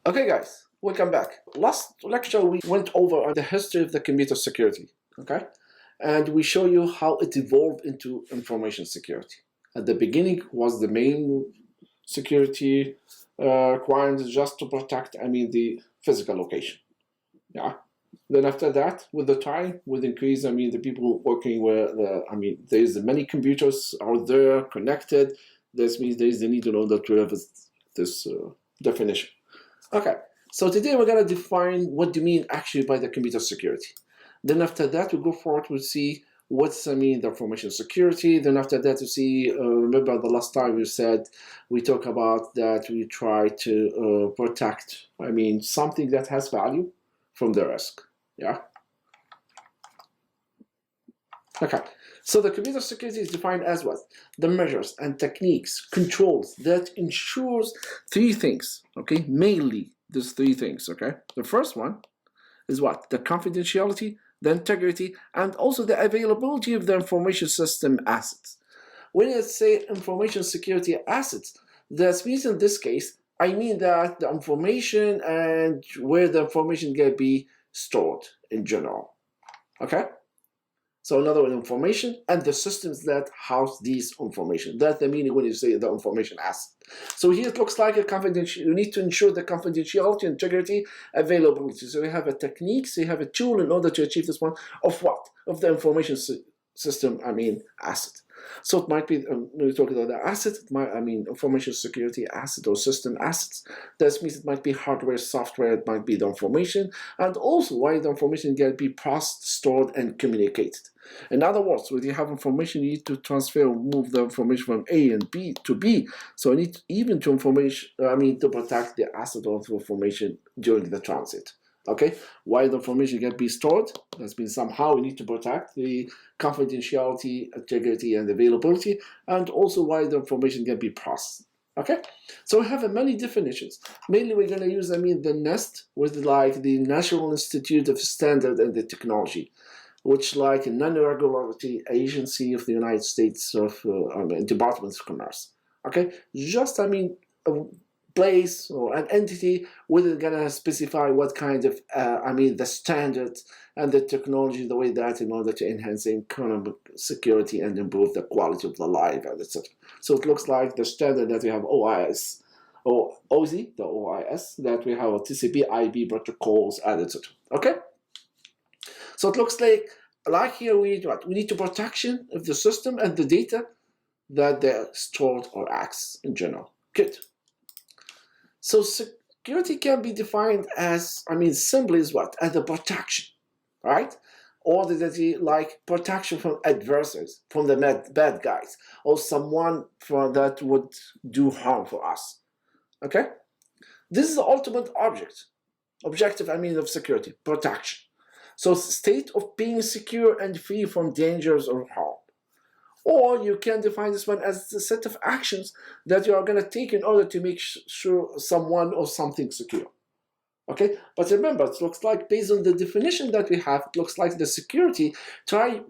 Okay guys, welcome back. Last lecture we went over the history of the computer security, okay? And we show you how it evolved into information security. At the beginning was the main security requirement just to protect, the physical location, yeah? Then after that, with the time, with increase, the people working with, there's many computers out there connected. This means there is the need in order to have this definition. Okay, so today we're going to define what do you mean actually by the computer security. Then after that, we go forward, we'll see what's the information security. Then after that, you see, remember the last time we said, we talk about that we try to protect, something that has value from the risk, yeah? Okay, so the computer security is defined as what? The measures and techniques, controls that ensures three things, okay? Mainly, there's three things, okay? The first one is what? The confidentiality, the integrity, and also the availability of the information system assets. When I say information security assets, that means in this case, I mean that the information and where the information can be stored in general, okay? So in other words, information and the systems that house these information. That's the meaning when you say the information asset. So here it looks like a confidential. You need to ensure the confidentiality, integrity, availability. So you have a technique, so you have a tool in order to achieve this one of what? Of the information system, asset. So it might be, when we talk about the asset, it might, information security asset or system assets. That means it might be hardware, software, it might be the information, and also why the information can be processed, stored, and communicated. In other words, when you have information, you need to transfer or move the information from A and B to B. So you need even to to protect the asset of information during the transit. Okay, why the information can be stored? That's means somehow we need to protect the confidentiality, integrity, and availability, and also why the information can be processed. Okay, so we have many definitions. Mainly, we're going to use, the NIST, with like the National Institute of Standard and the Technology, which like a non-regulatory agency of the United States of Department of Commerce. Okay, just a place or an entity within gonna specify what kind of the standards and the technology, the way that in order to enhance economic security and improve the quality of the life and etc. So it looks like the standard that we have OIS or OZ, the OIS, that we have a TCP IP protocols and etc. Okay, so it looks like here we need what? We need to protection of the system and the data that they're stored or accessed in general. Good. So security can be defined as, simply as what? As the protection, right? Or like protection from adversaries, from the bad guys, or someone that would do harm for us, okay? This is the ultimate objective, of security, protection. So state of being secure and free from dangers or harm. Or you can define this one as a set of actions that you are going to take in order to make sure someone or something secure. Okay, but remember, it looks like based on the definition that we have, it looks like the security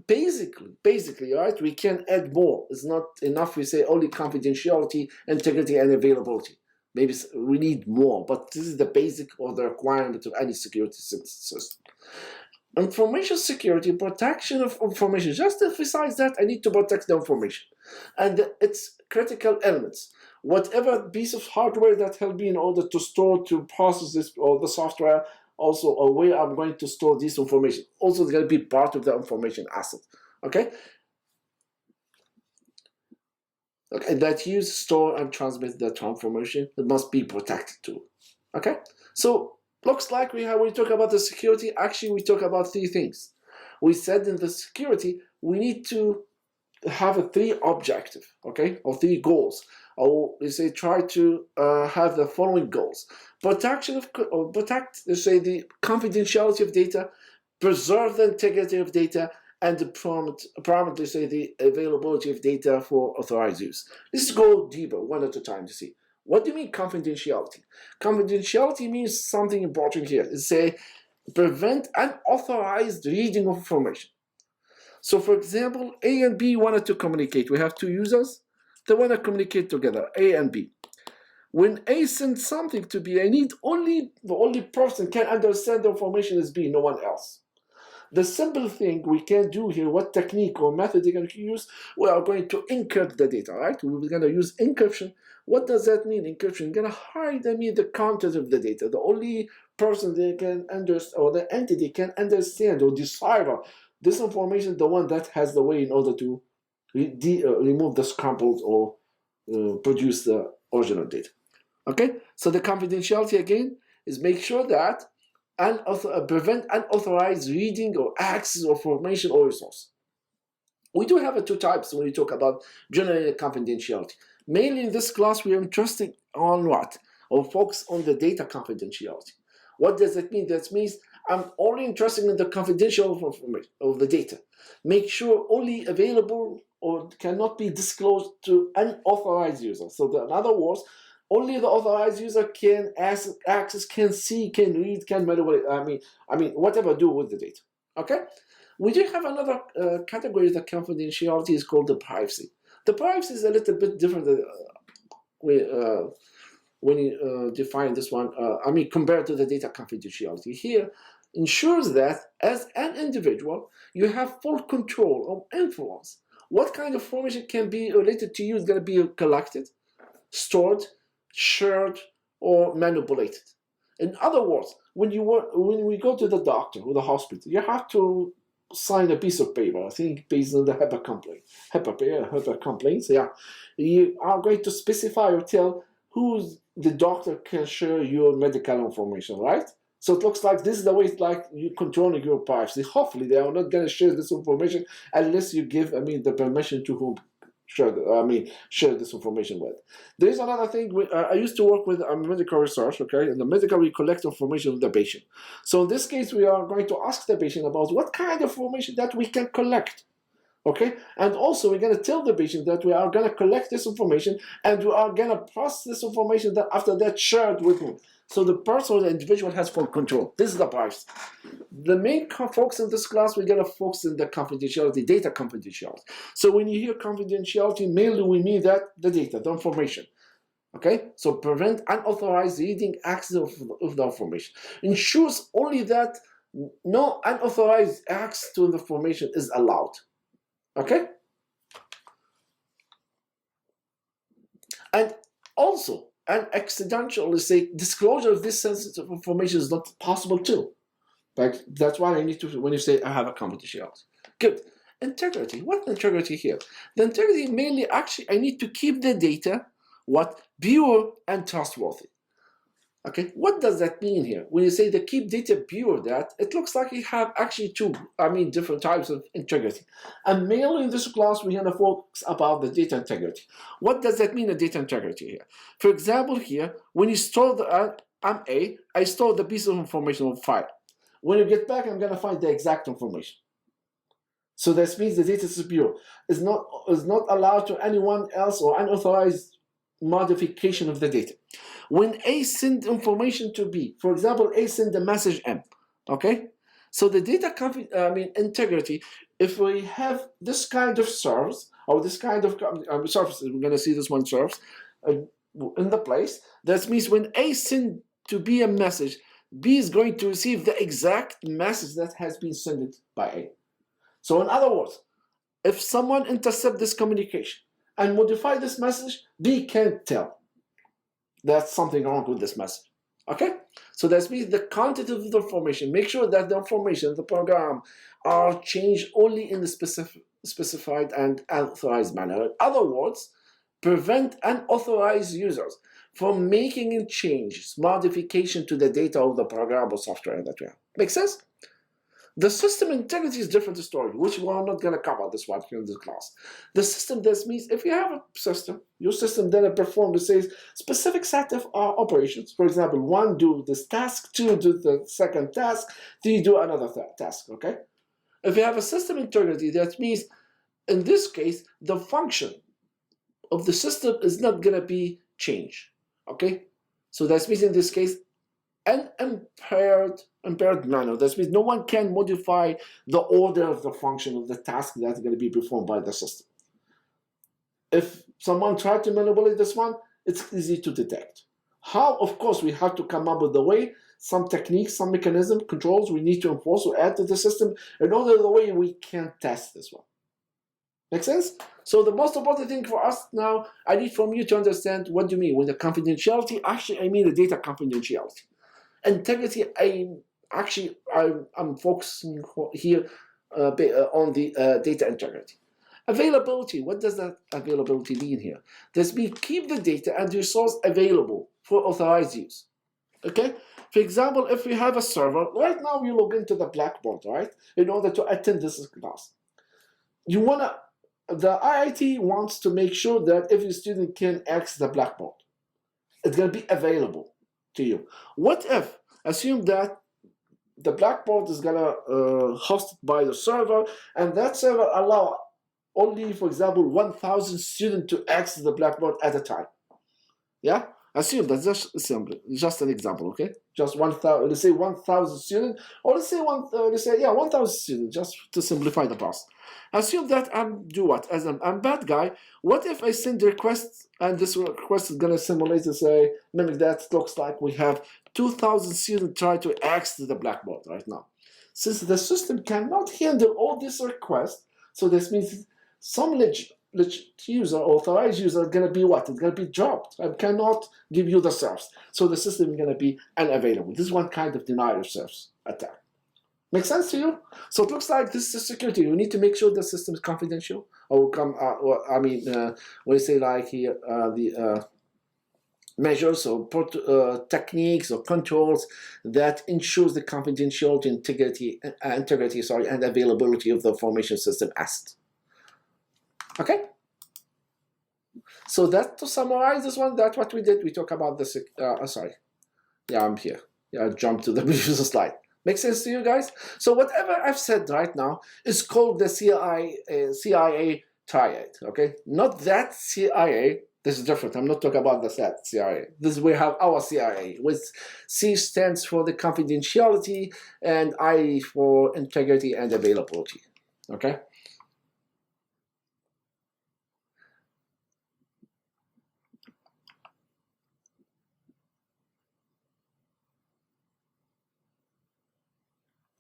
basically, right? We can add more. It's not enough we say only confidentiality, integrity, and availability. Maybe we need more, but this is the basic or the requirement of any security system. Information security, protection of information. Just to emphasize that I need to protect the information and its critical elements. Whatever piece of hardware that will be in order to store, to process this, or the software also, or where I'm going to store this information. Also, it's going to be part of the information asset. Okay? Okay, that use, store, and transmit that information, it must be protected too. Okay? So, looks like we talk about the security, actually we talk about three things. We said in the security, we need to have a three objective, okay, or three goals. Or we say try to have the following goals. Protect, let's say, the confidentiality of data, preserve the integrity of data, and prominently say the availability of data for authorized use. Let's go deeper, one at a time to see. What do you mean confidentiality? Confidentiality means something important here. It's say prevent unauthorized reading of information. So for example, A and B wanted to communicate. We have two users. They want to communicate together, A and B. When A sends something to B, I need the only person can understand the information is B, no one else. The simple thing we can do here, what technique or method we're going to use, we are going to encrypt the data, right? We're going to use encryption. What does that mean, encryption? We're going to hide the content of the data. The only person that can understand, or the entity can understand or decipher this information, the one that has the way in order to remove the scrambled or produce the original data. Okay, so the confidentiality again is make sure that prevent unauthorized reading or access of information or resource. We do have two types when we talk about general confidentiality. Mainly in this class, we are interested on what? Or focus on the data confidentiality. What does that mean? That means I'm only interested in the confidential information of the data. Make sure only available or cannot be disclosed to unauthorized users. So in other words, only the authorized user can access, can see, can read, can manipulate. I mean, whatever do with the data. Okay. We do have another category of the confidentiality is called the privacy. The privacy is a little bit different when you define this one. Compared to the data confidentiality here, ensures that as an individual you have full control or influence. What kind of information can be related to you is going to be collected, stored, shared, or manipulated. In other words, when we go to the doctor or the hospital, you have to sign a piece of paper. I think based on the HIPAA complaints, yeah, you are going to specify or tell who the doctor can share your medical information, right? So it looks like this is the way it's like you controlling your privacy. Hopefully, they are not going to share this information unless you give, the permission to whom share this information with. There is another thing. I used to work with medical research, okay? In the medical, we collect information of the patient. So in this case, we are going to ask the patient about what kind of information that we can collect, okay? And also, we're going to tell the patient that we are going to collect this information and we are going to process this information that after that shared with him. So the person or the individual has full control. This is the price. The main focus in this class, we're going to focus on the confidentiality, data confidentiality. So when you hear confidentiality, mainly we mean that the data, the information. Okay? So prevent unauthorized reading, access of the information. Ensures only that no unauthorized access to the information is allowed. Okay? And also, an accidental, let's say, disclosure of this sensitive information is not possible too. Like that's why I need to, when you say I have a confidentiality. Good. Integrity. What integrity here? The integrity mainly actually I need to keep the data pure and trustworthy. Okay, what does that mean here? When you say the keep data pure, that it looks like you have actually two, different types of integrity. And mainly in this class, we're going to focus about the data integrity. What does that mean, the data integrity here? For example, here, when you store I store the piece of information on file. When you get back, I'm going to find the exact information. So that means the data is pure. Is not allowed to anyone else or unauthorized modification of the data. When A send information to B, for example, A send the message M, okay? So the data integrity, if we have this kind of service, or this kind of service, we're going to see this one service in the place, that means when A send to B a message, B is going to receive the exact message that has been sent by A. So in other words, if someone intercepts this communication and modify this message, B can't tell that's something wrong with this message. Okay? So that means the content of the information, make sure that the information, the program, are changed only in the specified and authorized manner. In other words, prevent unauthorized users from making changes, modification to the data of the program or software that we have. Make sense? The system integrity is a different story, which we're not going to cover this one here in this class. The system, this means if you have a system, your system then performs, say, specific set of operations. For example, 1, do this task, 2, do the second task, 3, do another task, okay? If you have a system integrity, that means, in this case, the function of the system is not going to be changed, okay? So that means in this case, an impaired manner. That means no one can modify the order of the function of the task that's going to be performed by the system. If someone tried to manipulate this one, it's easy to detect. How? Of course, we have to come up with the way, some techniques, some mechanism, controls we need to enforce or add to the system in order the way we can test this one. Make sense? So the most important thing for us now, I need from you to understand what do you mean with the confidentiality. Actually, I mean the data confidentiality. Integrity, I'm focusing here on the data integrity. Availability, what does that availability mean here? This means keep the data and resource available for authorized use. Okay? For example, if we have a server, right now we log into the Blackboard, right? In order to attend this class. The IIT wants to make sure that every student can access the Blackboard. It's going to be available to you. What if, assume that the Blackboard is going to hosted by the server, and that server allow only, for example, 1,000 students to access the Blackboard at a time. Yeah? Assume that's just an example, okay? Just 1,000, let's say 1,000 students, or let's say 1,000 students, just to simplify the process. Assume that I'm I'm bad guy. What if I send a request and this request is gonna simulate to say, mimic that looks like we have 2,000 students try to access the Blackboard right now. Since the system cannot handle all these requests, so this means some legit user, authorized user, are going to be what? It's going to be dropped. I cannot give you the service. So the system is going to be unavailable. This is one kind of denial of service attack. Make sense to you? So it looks like this is security. We need to make sure the system is confidential. When you say like here, the measures or techniques or controls that ensures the confidentiality, integrity, and availability of the information system asset. Okay, so that to summarize this one, that's what we did. We talk about this. I'm here. Yeah, I jumped to the previous slide. Make sense to you guys? So whatever I've said right now is called the CIA Triad. Okay, not that CIA. This is different. I'm not talking about the CIA. This we have our CIA, with C stands for the confidentiality and I for integrity and availability. Okay.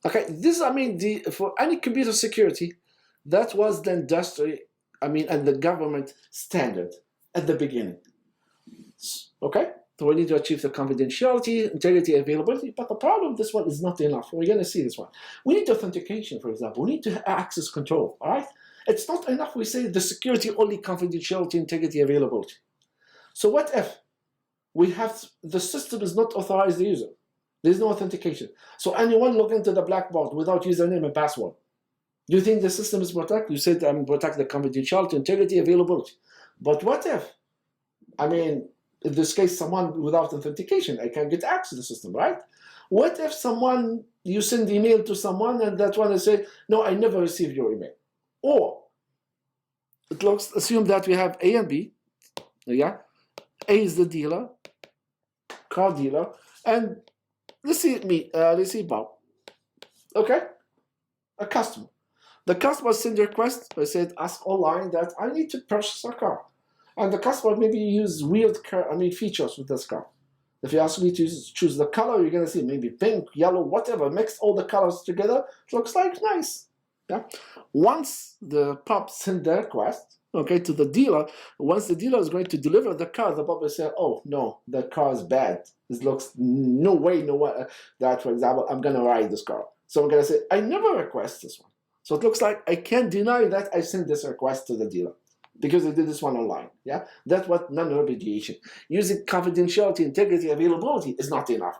Okay, for any computer security, that was the industry, and the government standard at the beginning. Okay, so we need to achieve the confidentiality, integrity, availability, but the problem, this one is not enough. We're going to see this one. We need authentication, for example. We need to have access control, all right? It's not enough we say the security only confidentiality, integrity, availability. So what if we have, the system is not authorized the user? There's no authentication. So anyone log into the Blackboard without username and password. Do you think the system is protected? You said protect the confidentiality, integrity, availability. But what if, in this case, someone without authentication, I can get access to the system, right? What if you send email to someone and that one is say, no, I never received your email. Or, assume that we have A and B, yeah? A is the dealer, car dealer, and let's see Bob. Okay? A customer. The customer sent a request, I said, ask online that I need to purchase a car. And the customer maybe use weird features with this car. If you ask me to choose the color, you're gonna see maybe pink, yellow, whatever, mix all the colors together, it looks like nice. Yeah. Once the pub sent the request, okay, to the dealer, once the dealer is going to deliver the car, the pub will say, oh no, the car is bad. This looks no way that, for example, I'm gonna ride this car. So I'm gonna say, I never request this one. So it looks like I can't deny that I sent this request to the dealer because I did this one online. Yeah, that's what non-remediation. Using confidentiality, integrity, availability is not enough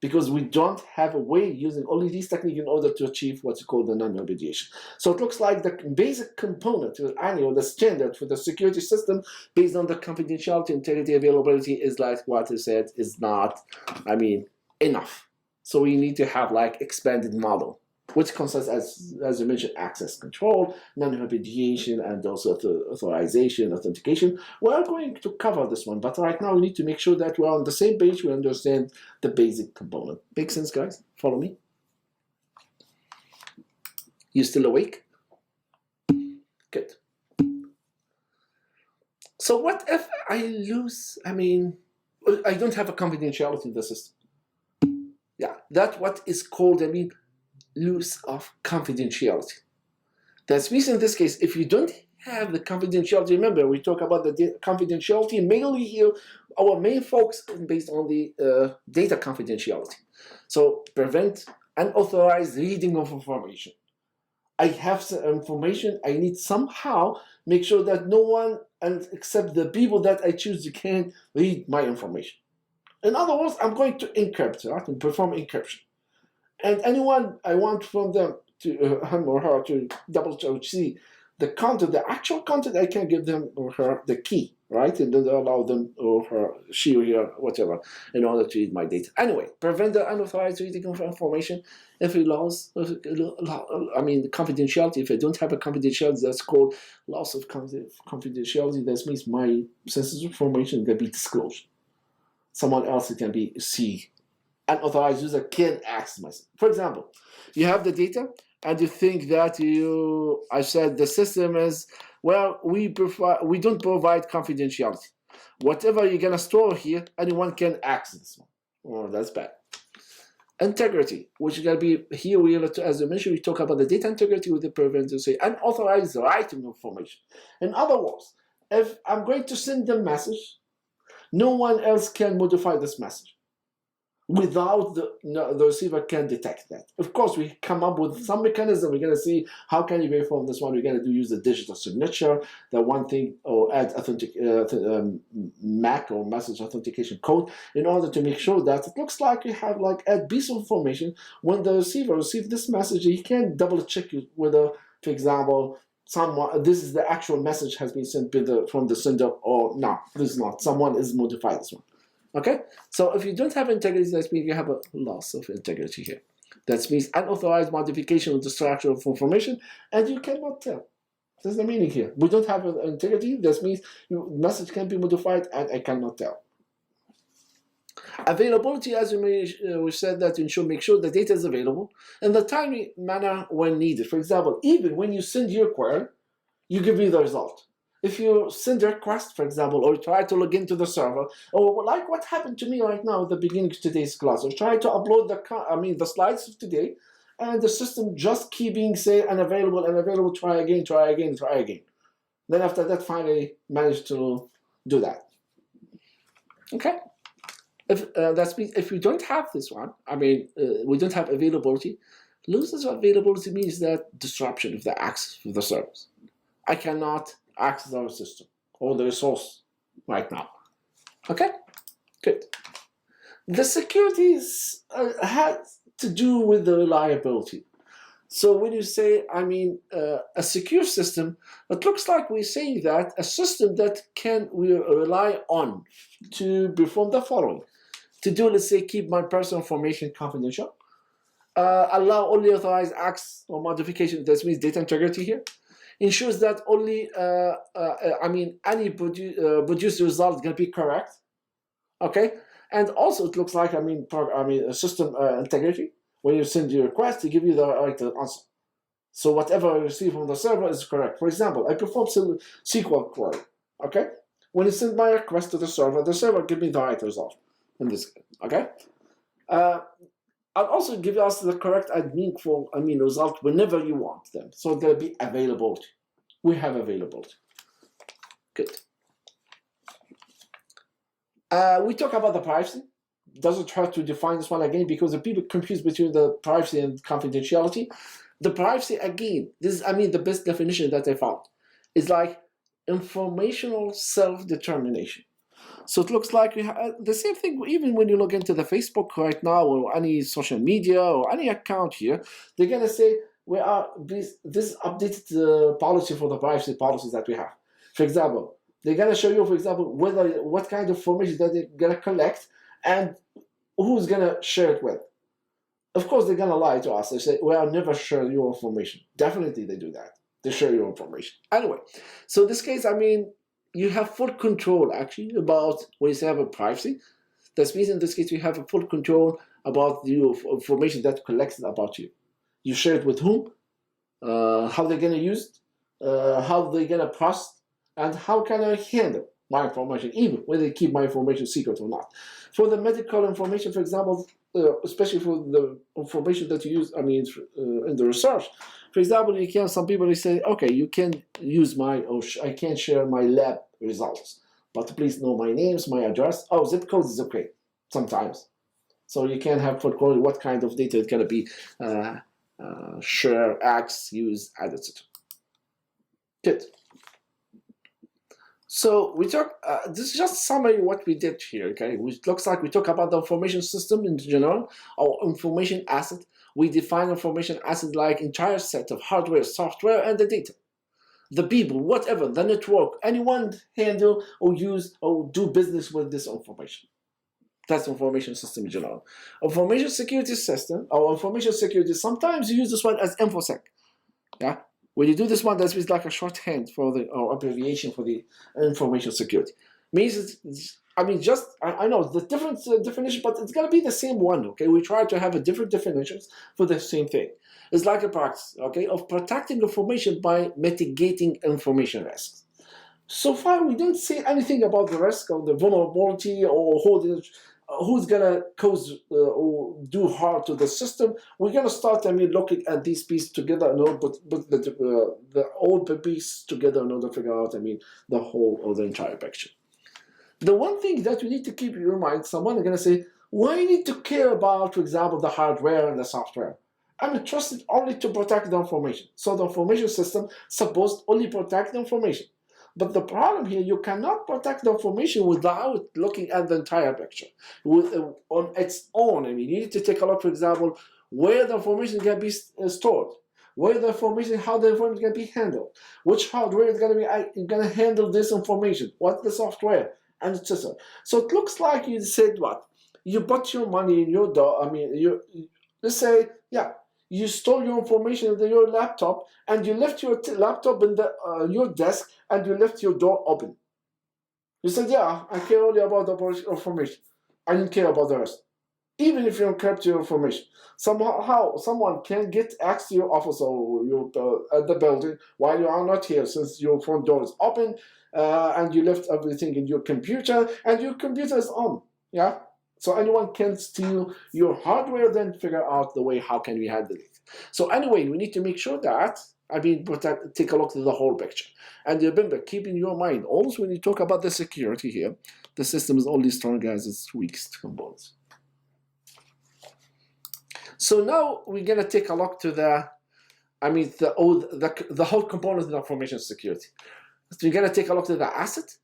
because we don't have a way using only these techniques in order to achieve what's called the non-remediation. So it looks like the basic component, the standard for the security system based on the confidentiality, integrity, availability is like what I said is not, enough. So we need to have like expanded model, which consists, as you mentioned, access control, non-remediation, and also authorization, authentication. We're going to cover this one, but right now we need to make sure that we're on the same page, we understand the basic component. Make sense, guys? Follow me? You still awake? Good. So what if I lose, I don't have a confidentiality in the system. Yeah, that's what is called, loss of confidentiality. That means in this case, if you don't have the confidentiality, remember we talk about the confidentiality mainly here. Our main focus is based on the data confidentiality. So prevent unauthorized reading of information. I have some information, I need somehow make sure that no one, and except the people that I choose, can read my information. In other words, I'm going to encrypt, right, and perform encryption. And anyone I want from them to him or her to double check, see the content, the actual content, I can give them or her the key, right, and then allow them or her, she or her, whatever, in order to read my data. Anyway, prevent the unauthorized reading of information. If we lose, confidentiality. If I don't have a confidentiality, that's called loss of confidentiality. That means my sensitive information can be disclosed. Someone else can be see. Unauthorized user can access myself. For example, you have the data and you think that I said the system is, well, we don't provide confidentiality. Whatever you're gonna store here, anyone can access. Oh, that's bad. Integrity, which is gonna be here. We have to, as I mentioned, we talk about the data integrity with the prevent to say unauthorized writing information. In other words, if I'm going to send a message, no one else can modify this message without the receiver can detect that. Of course, we come up with some mechanism. We're going to see how can you verify this one. We're going to use the digital signature, the one thing, or add authentic MAC or message authentication code in order to make sure that it looks like you have like a piece of information. When the receiver receives this message, he can double check you whether, for example, this is the actual message has been sent from the sender, or no, this is not. Someone is modified this one. Okay, so if you don't have integrity, that means you have a loss of integrity here. That means unauthorized modification of the structure of information, and you cannot tell. That's the meaning here. We don't have integrity. That means your message can be modified, and I cannot tell. Availability, as we said, that make sure the data is available in the timely manner when needed. For example, even when you send your query, you give me the result. If you send a request, for example, or try to log into the server, or like what happened to me right now at the beginning of today's class, or try to upload the slides of today, and the system just keeping say unavailable, try again. Then after that, finally managed to do that. Okay. If we don't have this one, we don't have availability. Losses of availability means that disruption of the access of the service. I cannot access our system or the resource right now. Okay, good. The security has to do with the reliability. So when you say, a secure system, it looks like we're saying that a system that we rely on to perform the following. To do, let's say, keep my personal information confidential, allow only authorized access or modification, that means data integrity here, ensures that only, any produced result can be correct, okay? And also it looks like, system integrity. When you send your request, to give you the right answer. So whatever I receive from the server is correct. For example, I perform SQL query, okay? When you send my request to the server give me the right result in this case, okay? I'll also give us the correct result whenever you want them. So there'll be availability. We have availability. Good. We talk about the privacy. Doesn't try to define this one again because the people confuse between the privacy and confidentiality. The privacy, again, this is, the best definition that I found is like informational self-determination. So it looks like we have the same thing even when you log into the Facebook right now or any social media or any account here, they're going to say, this updated policy for the privacy policies that we have. For example, they're going to show you, for example, what kind of information that they're going to collect and who's going to share it with. Of course, they're going to lie to us. They say, well, I'll never share your information. Definitely they do that. They share your information. Anyway, so in this case, you have full control, actually, about when you say about privacy. That means in this case, you have a full control about the information that collects about you. You share it with whom, how they're going to use it, how they're going to process, and how can I handle my information, even whether they keep my information secret or not. For the medical information, for example, especially for the information that you use, in the research, for example, you can, some people, they say, okay, you can use I can't share my lab results, but please know my names, my address. Oh, zip code is okay sometimes. So you can have for what kind of data is going to be share, X, use, add, etc. Good. So we talk. This is just summary what we did here. Okay, which looks like we talk about the information system in general, or information asset. We define information asset like entire set of hardware, software, and the data, the people, whatever, the network, anyone handle or use or do business with this information. That's information system in general. Information security system or information security. Sometimes you use this one as InfoSec. Yeah. When you do this one, that's like a shorthand for the or abbreviation for the information security. Means I know the different definition, but it's gonna be the same one. Okay, we try to have a different definitions for the same thing. It's like a practice, okay, of protecting information by mitigating information risks. So far, we don't say anything about the risk of the vulnerability or who's gonna cause or do harm to the system. We're gonna start, looking at these pieces together, put all the pieces together in order to figure out, the whole or the entire picture. The one thing that you need to keep in your mind, someone is gonna say, why you need to care about, for example, the hardware and the software? I'm trusted only to protect the information. So the information system supposed only protect the information. But the problem here, you cannot protect the information without looking at the entire picture on its own. You need to take a look, for example, where the information can be stored, where the information, how the information can be handled, which hardware is going to handle this information, what's the software, and etc. So it looks like you said what? You put your money in your door. Let's say, yeah. You store your information in your laptop, and you left your laptop in your desk, and you left your door open. You said, yeah, I care only about the information. I didn't care about the rest. Even if you encrypt your information, somehow someone can get access to your office or at the building while you are not here, since your front door is open, and you left everything in your computer, and your computer is on. Yeah. So anyone can steal your hardware, then figure out the way how can we handle it. So anyway, we need to make sure that, take a look at the whole picture. And remember, keep in your mind, also when you talk about the security here, the system is only strong as its weakest components. So now we're gonna take a look to the whole component of the information security. So we're gonna take a look at the asset.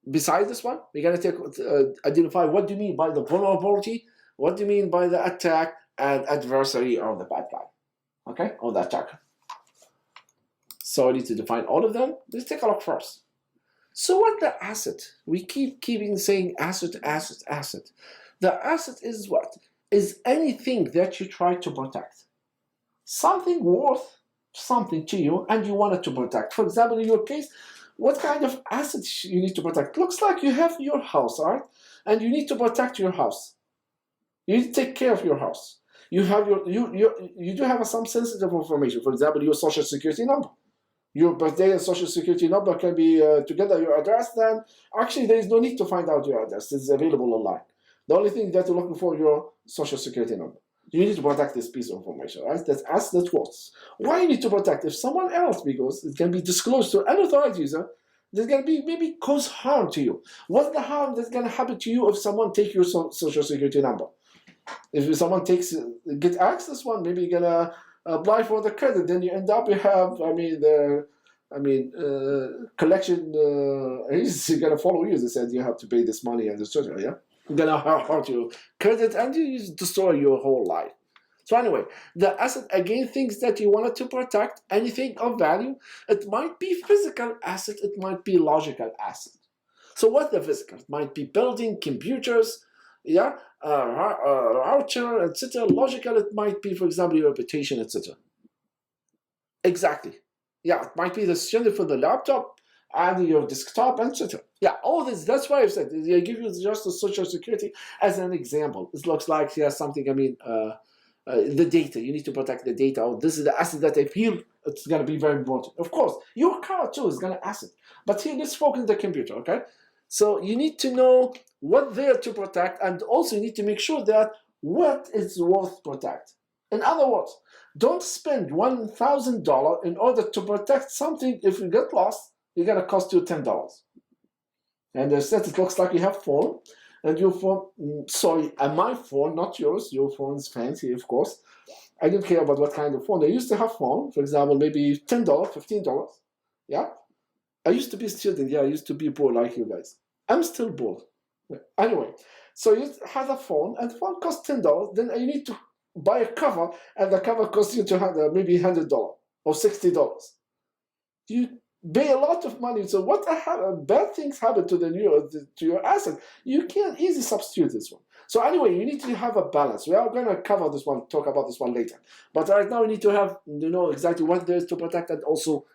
Besides this one, we're going to identify what do you mean by the vulnerability, what do you mean by the attack, and adversary or the bad guy, okay, or the attacker. So I need to define all of them. Let's take a look first. So what the asset? We keeping saying asset, asset, asset. The asset is what? Is anything that you try to protect. Something worth something to you and you want it to protect. For example, in your case, what kind of assets you need to protect? Looks like you have your house, right? And you need to protect your house. You need to take care of your house. You have you do have some sensitive information. For example, your social security number. Your birthday and social security number can be together your address. Then actually there is no need to find out your address. It's available online. The only thing that you're looking for is your social security number. You need to protect this piece of information, right? That's as that works. Why you need to protect? If someone else, because it can be disclosed to an authorized user, there's going to be maybe cause harm to you. What's the harm that's going to happen to you if someone takes your social security number? If someone get access one, maybe you're going to apply for the credit, then you end up, you have, collection is going to follow you. They said you have to pay this money and etc. Yeah, gonna hurt your credit and you destroy your whole life. So anyway, the asset, again, things that you wanted to protect, anything of value. It might be physical asset, it might be logical asset. So what's the physical? It might be building, computers, yeah, router, etc. Logical, it might be, for example, your reputation, etc. Exactly. Yeah, it might be the standard for the laptop and your desktop, etc. Yeah, all this, that's why I said, I give you just the social security as an example. It looks like, yeah, something, the data, you need to protect the data. Oh, this is the asset that I feel it's going to be very important. Of course, your car too is going to asset. But here, let's focus on the computer, okay? So you need to know what they're to protect, and also you need to make sure that what is worth protect. In other words, don't spend $1,000 in order to protect something. If you get lost, it's gonna cost you $10. And instead, it looks like you have phone, and your phone. Sorry, my phone, not yours. Your phone is fancy, of course. I don't care about what kind of phone. I used to have phone, for example, maybe $10, $15. Yeah. I used to be a student. Yeah, I used to be poor like you guys. I'm still poor. Anyway, so you have a phone, and the phone costs $10. Then you need to buy a cover, and the cover costs you maybe $100 or $60. You pay a lot of money. So what bad things happen to your asset? You can't easily substitute this one. So anyway, you need to have a balance. We are going to cover this one, talk about this one later. But right now, we need to have exactly what there is to protect, and also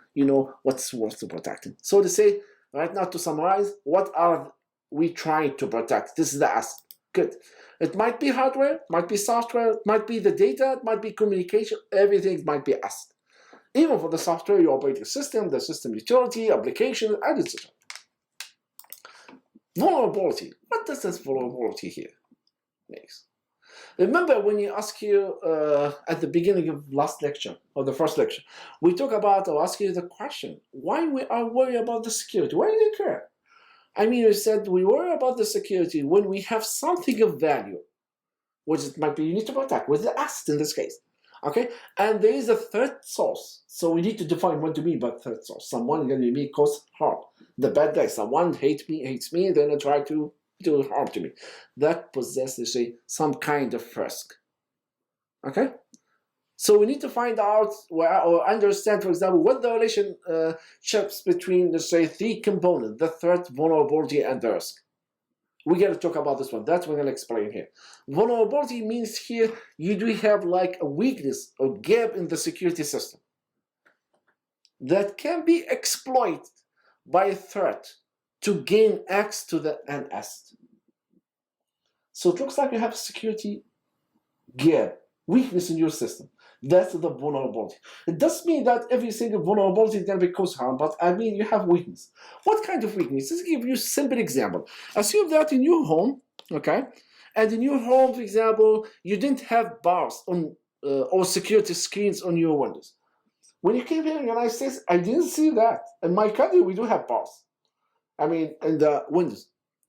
what's worth to protecting. So to say right now, to summarize, what are we trying to protect? This is the asset. Good. It might be hardware, might be software, it might be the data, it might be communication. Everything might be asset. Even for the software, your operating system, the system utility, application, and etc. Vulnerability. What does this vulnerability here makes? Remember when you ask you at the beginning of last lecture, or the first lecture, we talk about, or ask you the question, why we are worried about the security? Why do you care? I mean, we said we worry about the security when we have something of value, which it might be you need to protect, with the asset in this case. Okay, and there is a threat source. So we need to define what do we mean by threat source. Someone going to cause harm. The bad guy, someone hates me, then they try to do harm to me. That possesses some kind of risk. Okay, so we need to find out or understand, for example, what the relationships between, let's say, three components: the threat, vulnerability, and the risk. We got to talk about this one. That's what I'm going to explain here. Vulnerability means here you do have like a weakness or gap in the security system that can be exploited by a threat to gain access to an asset. So it looks like you have a security gap, weakness in your system. That's the vulnerability. It doesn't mean that every single vulnerability is going to be cause harm, but I mean you have weakness. What kind of weakness? Let's give you a simple example. Assume that in your home, okay, and in your home, for example, you didn't have bars on or security screens on your windows. When you came here in the United States, I didn't see that. In my country, we do have bars. I mean, in the windows,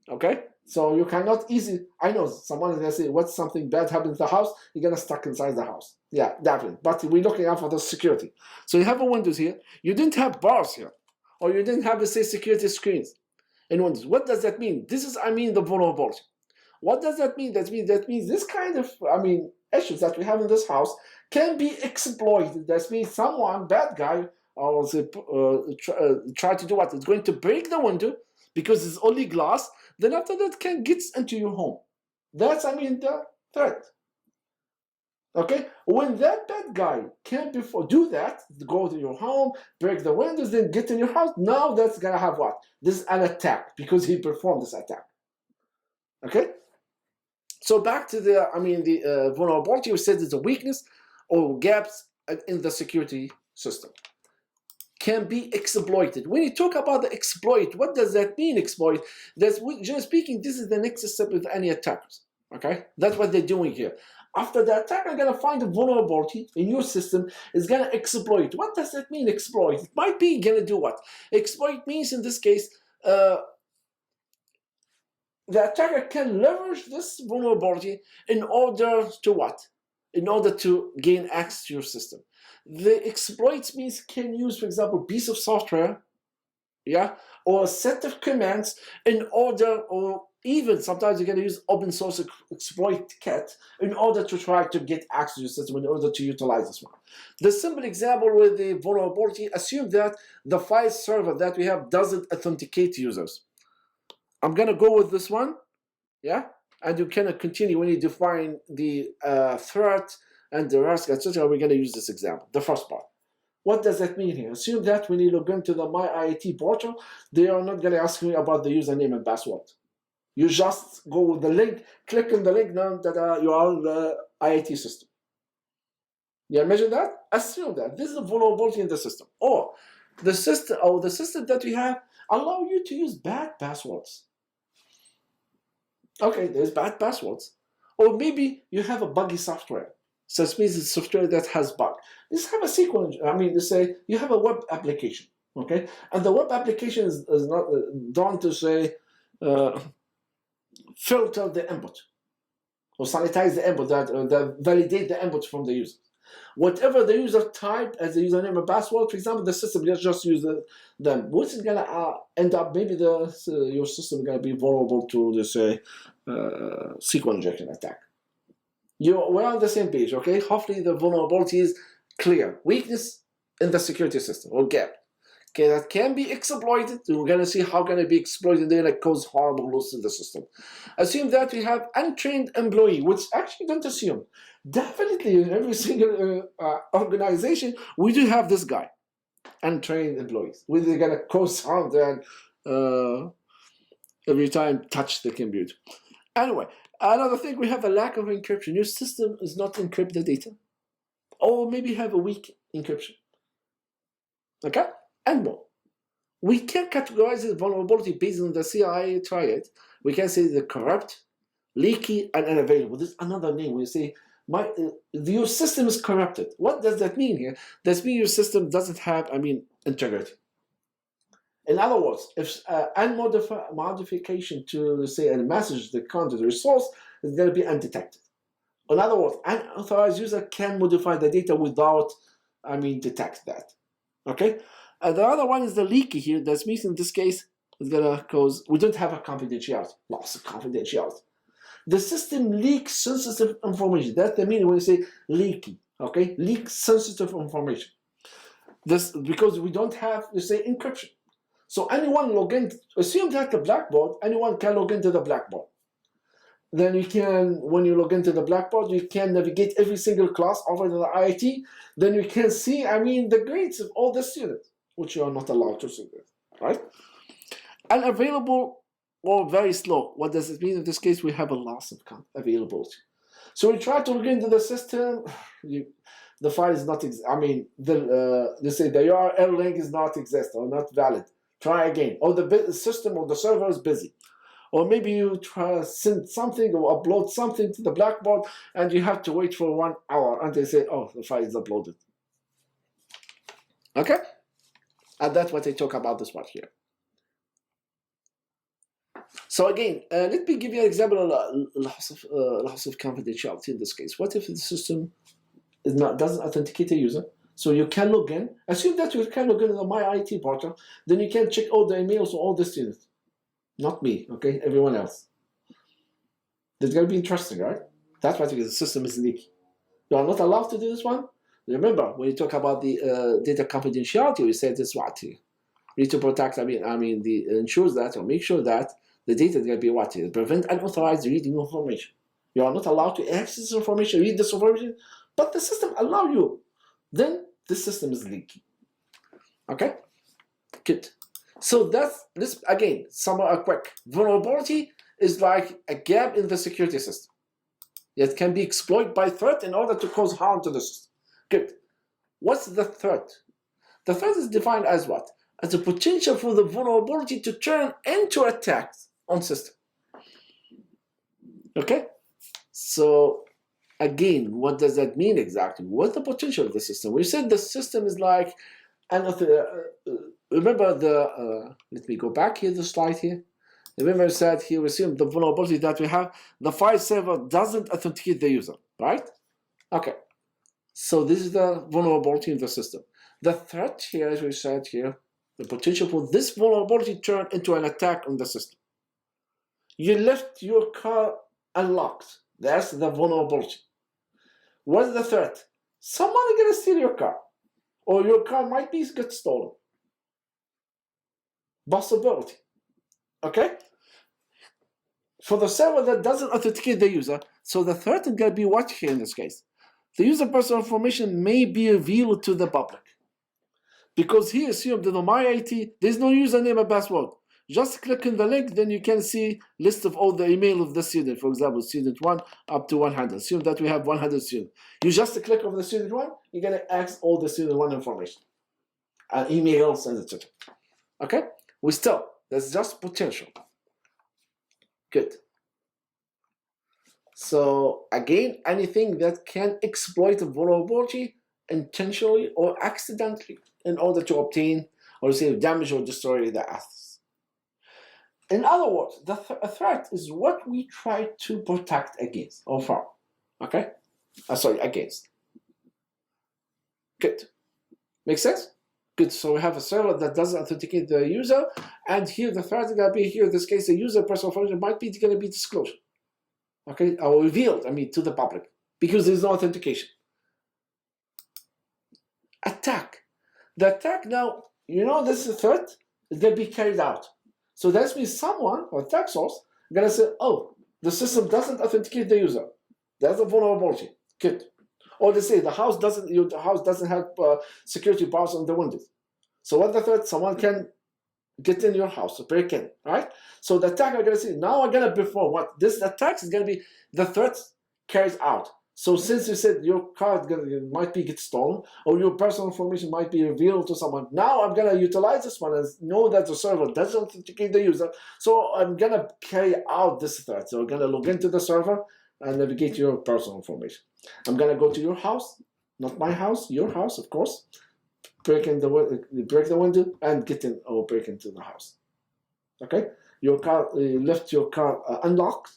okay? So you cannot easily, I know someone is going to say, what's something bad happened in the house? You're going to stuck inside the house. Yeah, definitely. But we're looking out for the security. So you have a windows here. You didn't have bars here. Or you didn't have, say, security screens in windows. What does that mean? This is, the vulnerability. What does that mean? That means this kind of, issues that we have in this house can be exploited. That means someone, bad guy, or try to do what? It's going to break the window because it's only glass. Then after that can get into your home. That's, the threat. Okay? When that bad guy can do that, go to your home, break the windows, then get in your house, now that's going to have what? This is an attack because he performed this attack. Okay? So back to the vulnerability, we said it's a weakness or gaps in the security system. Can be exploited. When you talk about the exploit, what does that mean, exploit? That's, generally speaking, this is the next step with any attackers. Okay? That's what they're doing here. After the attacker is going to find a vulnerability in your system, is going to exploit. What does that mean, exploit? It might be going to do what? Exploit means, in this case, the attacker can leverage this vulnerability in order to what? In order to gain access to your system. The exploits means can use, for example, a piece of software, yeah, or a set of commands in order, or even sometimes you're going to use open source exploit kit in order to try to get access to your system in order to utilize this one. The simple example with the vulnerability, assume that the file server that we have doesn't authenticate users. I'm going to go with this one, yeah, and you can continue when you define the threat and the risk, etc. We're going to use this example, the first part. What does that mean here? Assume that when you log into the My IIT portal, they are not going to ask you about the username and password. You just go with the link, click on the link, now that you are on the IIT system. You imagine that? Assume that this is a vulnerability in the system, or the system that we have allow you to use bad passwords. Okay, there's bad passwords. Or maybe you have a buggy software. So it means it's software that has bug. Let's have a sequence. I mean, let's say you have a web application, okay? And the web application is not done to say filter the input or sanitize the input, that validate the input from the user. Whatever the user type as the username and password, for example, the system just use them. What's gonna end up? Maybe your system is gonna be vulnerable to this SQL injection attack. We're on the same page, okay? Hopefully the vulnerability is clear. Weakness in the security system or gap. Okay, that can be exploited. We're gonna see how can it be exploited. They're like cause horrible loss in the system. Assume that we have untrained employee, which actually don't assume. Definitely in every single organization, we do have this guy, untrained employees. We're gonna cause harm then every time touch the computer. Anyway, another thing, we have a lack of encryption. Your system is not encrypt the data, or maybe have a weak encryption. Okay. And more. We can categorize this vulnerability based on the CICA Triad. We can say the corrupt, leaky, and unavailable. This is another name. We say your system is corrupted. What does that mean here? That means your system doesn't have, integrity. In other words, if modification to, say, a message that comes to the resource is going to be undetected. In other words, an unauthorized user can modify the data without, detect that. Okay? And the other one is the leaky here. That means in this case, it's gonna cause, we don't have a confidentiality, loss of confidentiality. The system leaks sensitive information. That's the meaning when you say leaky, okay? Leak sensitive information. This, because we don't have, you say, encryption. So anyone log in, assume that the blackboard, anyone can log into the blackboard. Then you can, when you log into the blackboard, you can navigate every single class over to the IIT. Then you can see, the grades of all the students, which you are not allowed to see, right? Unavailable or very slow. What does it mean? In this case, we have a loss of availability. So we try to log into the system. The file is not, they say the URL link is not exist or not valid. Try again. Or the system or the server is busy. Or maybe you try to send something or upload something to the blackboard and you have to wait for 1 hour and they say, oh, the file is uploaded. Okay? And that's what I talk about this part here. So again, let me give you an example of loss of confidentiality in this case. What if the system doesn't authenticate a user? So you can log in. Assume that you can log in the My IT portal. Then you can check all the emails of all the students. Not me, okay? Everyone else. That's going to be interesting, right? That's why the system is leaky. You are not allowed to do this one. Remember, when you talk about the data confidentiality, we said this what here. We need to protect, ensures that or make sure that the data is going to be what here. Prevent unauthorized reading information. You are not allowed to access this information, read this information, but the system allows you. Then the system is leaky. Okay? Good. So this again, somewhat quick. Vulnerability is like a gap in the security system. It can be exploited by threat in order to cause harm to the system. Good. What's the threat? The threat is defined as what? As the potential for the vulnerability to turn into attacks on system. Okay? So again, what does that mean exactly? What's the potential of the system? We said the system is like remember let me go back here, the slide here. Remember I said here, we assume the vulnerability that we have, the file server doesn't authenticate the user, right? Okay. So this is the vulnerability in the system. The threat here, as we said here, the potential for this vulnerability turn into an attack on the system. You left your car unlocked. That's the vulnerability. What's the threat? Someone is going to steal your car. Or your car might get stolen. Possibility. Okay? For the server that doesn't authenticate the user, so the threat is going to be what here in this case? The user personal information may be revealed to the public. Because he assumed that on my IT, there's no username and password. Just click on the link, then you can see list of all the email of the student. For example, student 1 up to 100. Assume that we have 100 students. You just click on the student 1, you're going to access all the student 1 information. And emails and etc. Okay? That's just potential. Good. So again, anything that can exploit a vulnerability intentionally or accidentally in order to obtain or receive damage or destroy the assets. In other words, a threat is what we try to protect against or from. Okay? Sorry, against. Good. Make sense? Good. So we have a server that doesn't authenticate the user, and here the threat is going to be here. In this case, the user personal information might be going to be disclosed. Okay, or revealed, I mean, to the public, because there's no authentication. Attack. The attack now, you know, this is a threat, it's going to be carried out. So that means someone, or attack source, is going to say, oh, the system doesn't authenticate the user. That's a vulnerability. Good. Or they say your house doesn't have security bars on the windows. So what the threat? Someone can get in your house, break in, right? So the attacker is going to say, now I'm going to perform what? This attack is going to be the threat carries out. So since you said your card might be get stolen or your personal information might be revealed to someone, now I'm going to utilize this one and know that the server doesn't authenticate the user. So I'm going to carry out this threat. So I'm going to log into the server and navigate your personal information. I'm going to go to your house, not my house, your house, of course. Break the window and get in or break into the house. Okay, your car left your car unlocked.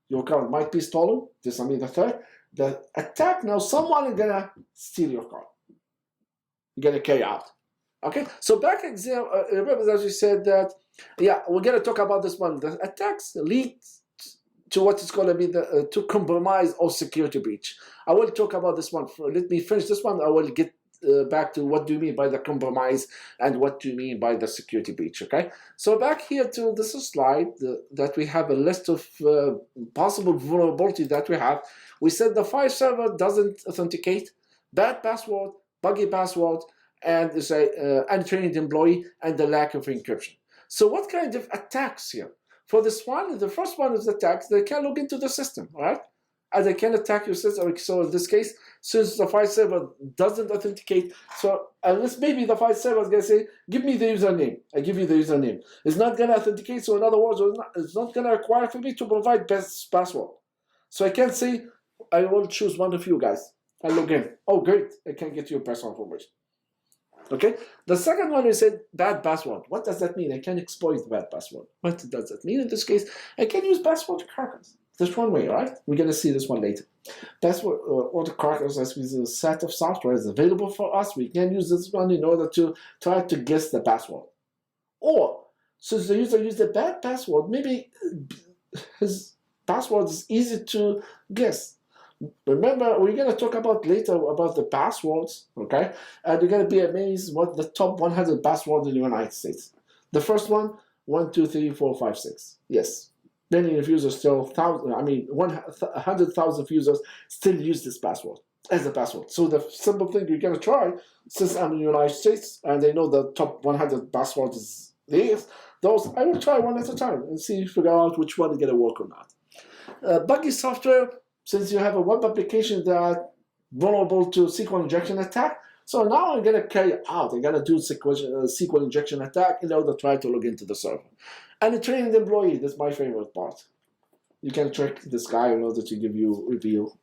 Your car might be stolen. This I mean the threat. The attack now. Someone is gonna steal your car. You're gonna carry out. Okay. So back example. Remember as we said that. Yeah, we're gonna talk about this one. The attacks lead to what is going to be the to compromise or security breach. I will talk about this one. Let me finish this one. I will get back to what do you mean by the compromise and what do you mean by the security breach. Okay, so back here to this slide that we have a list of possible vulnerabilities that we have. We said the file server doesn't authenticate, bad password, buggy password, and is a untrained employee, and the lack of encryption. So what kind of attacks here? For this one, the first one is attacks. They can log into the system, right? And they can attack your system. So in this case, since the file server doesn't authenticate, so unless maybe the file server is going to say, give me the username. I give you the username. It's not going to authenticate. So in other words, it's not going to require for me to provide best password. So I can say, I will choose one of you guys. I log in. Oh, great. I can get your personal information. Okay. The second one is said bad password. What does that mean? I can exploit the bad password. What does that mean in this case? I can use password crackers. That's one way, right? We're going to see this one later. Password or the crackers as a set of software is available for us. We can use this one in order to try to guess the password. Or since the user used a bad password, maybe his password is easy to guess. Remember, we're going to talk about later about the passwords, okay? And you're going to be amazed what the top 100 passwords in the United States. The first one, 1, 2, 3, 4, 5, 6. Yes. Many of users still, 100,000 users still use this password as a password. So the simple thing you're going to try, since I'm in the United States and they know the top 100 passwords is these, those, I will try one at a time and see, figure out which one is going to work or not. Buggy software, since you have a web application that vulnerable to SQL injection attack, so now I'm going to carry out, I'm going to do SQL injection attack in order to try to log into the server. And the trained employee, that's my favorite part. You can trick this guy in order to reveal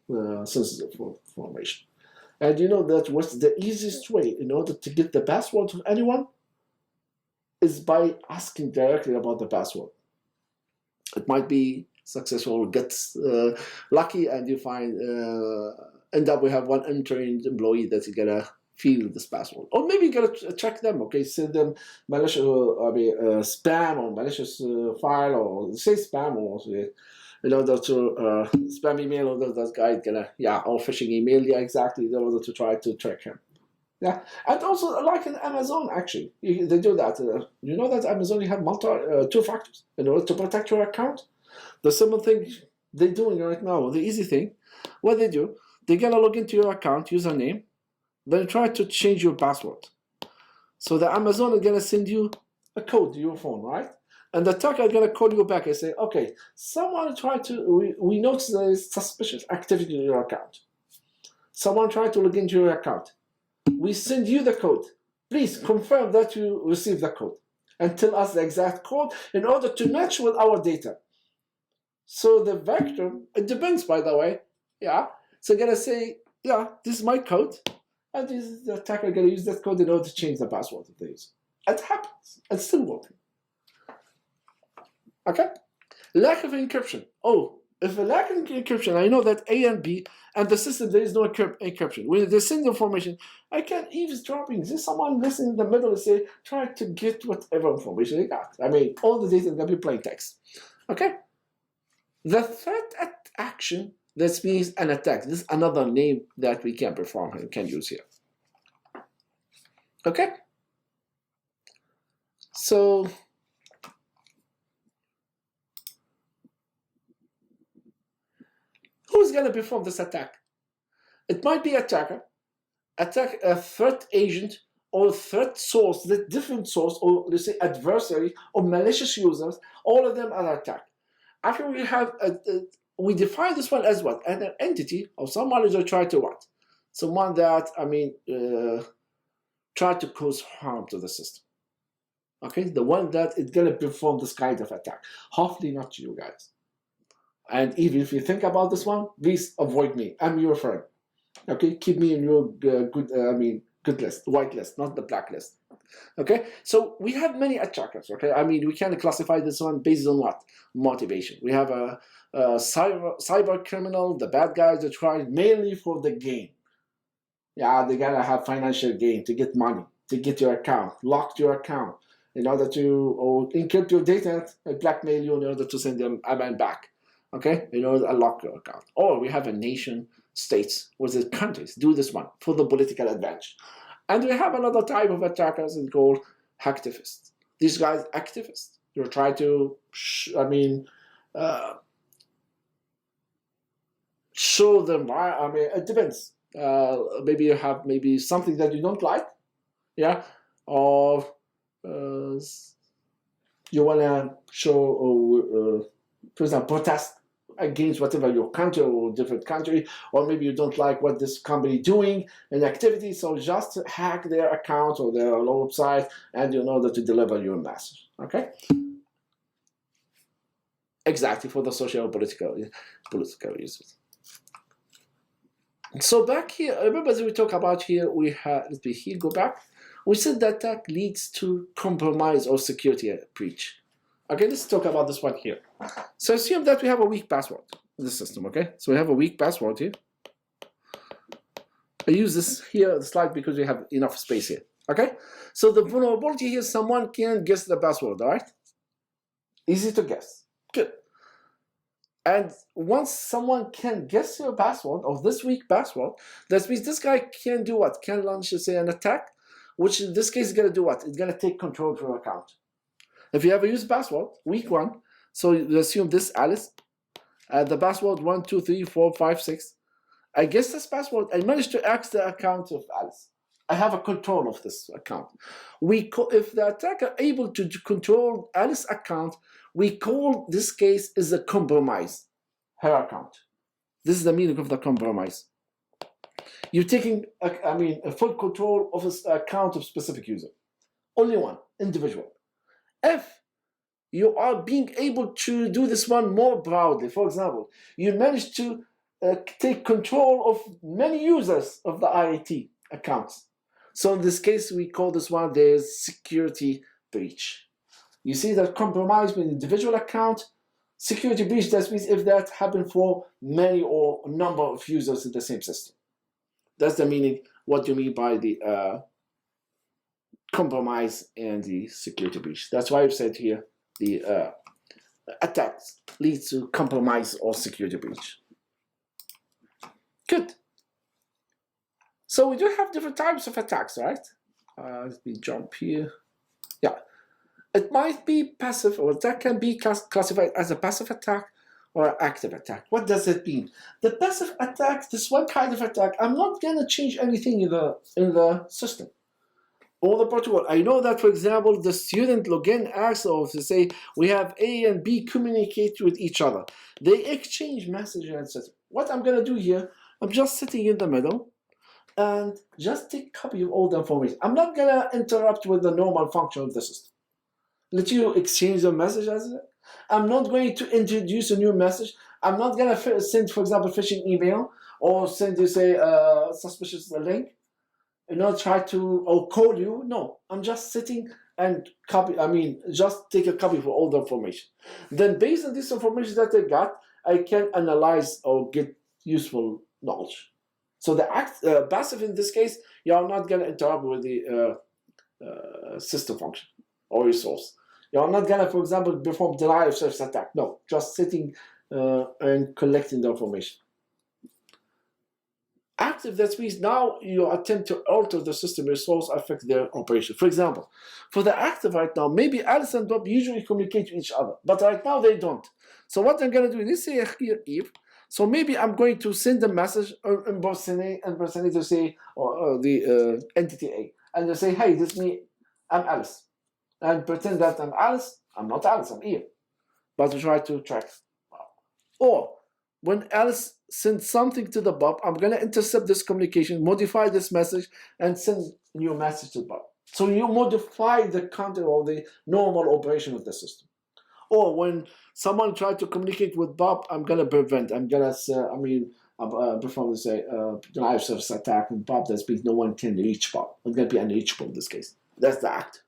sensitive information. And you know that what's the easiest way in order to get the password of anyone is by asking directly about the password. It might be successful or gets lucky and you find end up we have one untrained employee that's gonna feel this password, or maybe you gotta check them. Okay, send them malicious spam or malicious file, or say spam, or in order to spam email, or that guy gonna or phishing email, exactly, in order to try to track him. Yeah, and also like in Amazon, actually, they do that. You know that Amazon you have two factors in order to protect your account. The simple thing they're doing right now, the easy thing, what they do, they're gonna log into your account username, then try to change your password. So the Amazon is gonna send you a code to your phone, right? And the attacker is gonna call you back and say, okay, someone tried to, we noticed there is suspicious activity in your account. Someone tried to log into your account. We send you the code. Please confirm that you received the code and tell us the exact code in order to match with our data. So the vector, it depends, by the way. Yeah. So I'm gonna say, yeah, this is my code, and this is the attacker gonna use that code in order to change the password of the user. It happens. It's still working. Okay. Lack of encryption. Oh, if a lack of encryption, I know that A and B and the system there is no encryption. When they send information, I can eavesdropping. There's someone listening in the middle and say, try to get whatever information they got. I mean, all the data is gonna be plain text. Okay. The threat action, that means an attack. This is another name that we can perform and can use here. Okay? So, who's going to perform this attack? It might be attacker, a threat agent, or threat source, the different source, or let's say adversary, or malicious users. All of them are attacked. After we have we define this one as what? An entity or someone who try to what? Someone that, try to cause harm to the system. Okay, the one that is going to perform this kind of attack. Hopefully not you guys. And even if you think about this one, please avoid me. I'm your friend. Okay, keep me in your good list, white list, not the black list. Okay, so we have many attackers. Okay, we can classify this one based on what? Motivation. We have a cyber criminal, the bad guys that try mainly for the gain. Yeah, they gotta have financial gain to get money, to get your account, lock your account in order to encrypt your data and blackmail you in order to send them back. Okay, in order to unlock your account. Or we have a nation, states, or the countries do this one for the political advantage. And we have another type of attackers called hacktivists. These guys, activists, they try to, show them. It depends. Maybe you have something that you don't like, yeah, or you wanna show, for example, protest against whatever your country or different country, or maybe you don't like what this company doing in activity, so just hack their account or their website and in order to deliver your message. Okay, exactly, for the social political uses. So back here, remember as we talk about here, we have, let me here go back. We said that attack leads to compromise or security breach. Okay, let's talk about this one here. So assume that we have a weak password in the system, okay? So we have a weak password here. I use this here, the slide, because we have enough space here, okay? So the vulnerability here, someone can guess the password, all right? Easy to guess, good. And once someone can guess your password of this weak password, that means this guy can do what? Can launch, say, an attack, which in this case is gonna do what? It's gonna take control of your account. If you ever use password, weak one, so you assume this Alice, the password 1, 2, 3, 4, 5, 6. I guess this password, I managed to access the account of Alice. I have a control of this account. If the attacker able to control Alice's account, we call this case is a compromise, her account. This is the meaning of the compromise. You're taking, a full control of this account of specific user. Only one, individual. If you are being able to do this one more broadly, for example, you manage to take control of many users of the IAT accounts. So in this case, we call this one the security breach. You see that compromise with individual account, security breach, that means if that happened for many or a number of users in the same system. That's the meaning, what you mean by the compromise and the security breach. That's why I've said here the attacks lead to compromise or security breach. Good. So we do have different types of attacks, right? Let me jump here. Yeah. It might be passive, or that can be classified as a passive attack or an active attack. What does it mean? The passive attack, this one kind of attack, I'm not going to change anything in the system or the protocol. I know that, for example, the student login asks, or to say we have A and B communicate with each other. They exchange messages, etc. What I'm going to do here, I'm just sitting in the middle and just take a copy of all the information. I'm not going to interrupt with the normal function of the system. Let you exchange the messages. I'm not going to introduce a new message. I'm not going to send, for example, phishing email or send you, say, a suspicious link, try to, or call you. No, I'm just sitting and just take a copy for all the information. Then based on this information that I got, I can analyze or get useful knowledge. So the passive in this case, you are not going to interact with the system function or resource. You're not going to, for example, perform denial of service attack. No, just sitting and collecting the information. Active, that means now you attempt to alter the system resource, affect their operation. For example, for the active right now, maybe Alice and Bob usually communicate with each other, but right now they don't. So what I'm going to do, let's say here if, so maybe I'm going to send a message impersonator, say, or the entity A, and they say, hey, this is me, I'm Alice. And pretend that I'm Alice. I'm not Alice, I'm Eve. But we try to track. Or when Alice sends something to the Bob, I'm going to intercept this communication, modify this message, and send a new message to Bob. So you modify the content or the normal operation of the system. Or when someone tries to communicate with Bob, I'm going to prevent. I'm going to perform say denial of service attack, and Bob that means no one can reach Bob. It's going to be unreachable in this case. That's the act.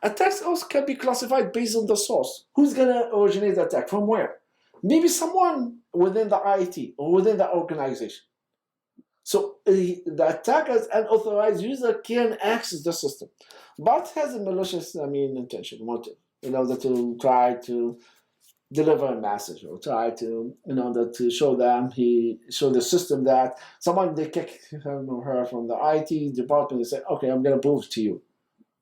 Attacks also can be classified based on the source. Who's going to originate the attack? From where? Maybe someone within the IT or within the organization. So the attacker, an unauthorized user, can access the system, but has a malicious, intention, motive, in order to try to deliver a message or try to, in order to show the system that someone, they kick him or her from the IT department and say, okay, I'm going to prove to you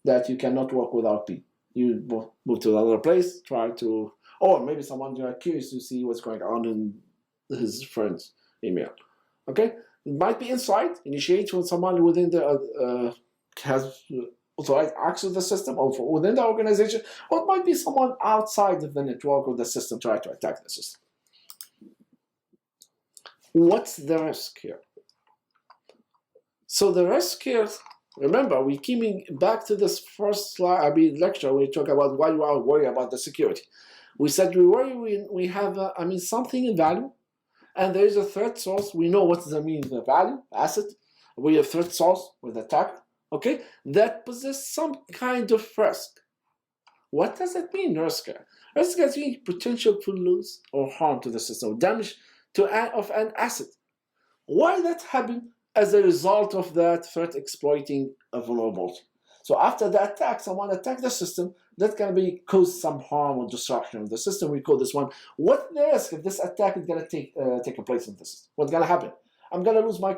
that you cannot work without me. You move to another place, try to, or maybe someone you're curious to see what's going on in his friend's email. Okay, it might be inside, initiate when someone within the has authorized access to the system or within the organization, or it might be someone outside of the network or the system trying to attack the system. What's the risk here? So the risk here, remember, we came back to this first slide, lecture. We talk about why you are worried about the security. We said we worry when we have, something in value, and there is a threat source. We know what the value, asset. We have threat source with attacker, okay, that possess some kind of risk. What does that mean, risk? Risk means potential to lose or harm to the system, damage of an asset. Why that happen? As a result of that threat exploiting a vulnerability. So after the attack, someone attacked the system, that can be cause some harm or destruction of the system. We call this one, what the risk if this attack is going to take place in the system? What's going to happen? I'm going to lose my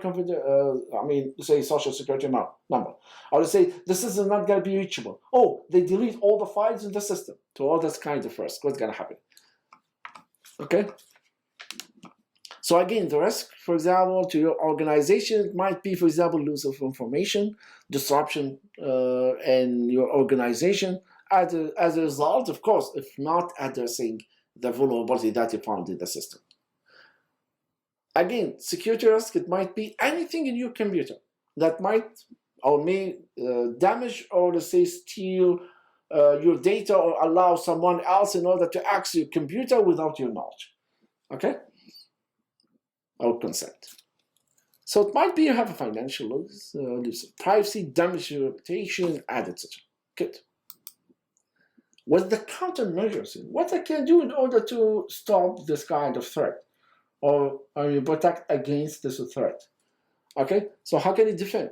say social security number. I would say the system is not going to be reachable. Oh, they delete all the files in the system. So all this kind of risk, what's going to happen? Okay. So again, the risk, for example, to your organization might be, for example, loss of information, disruption in your organization as a result, of course, if not addressing the vulnerability that you found in the system. Again, security risk, it might be anything in your computer that might or may damage or, let's say, steal your data or allow someone else in order to access your computer without your knowledge. Okay? Or consent. So it might be you have a financial loss, privacy, damage your reputation, etc. Good. What's the countermeasures? What I can do in order to stop this kind of threat or protect against this threat? Okay, so how can you defend?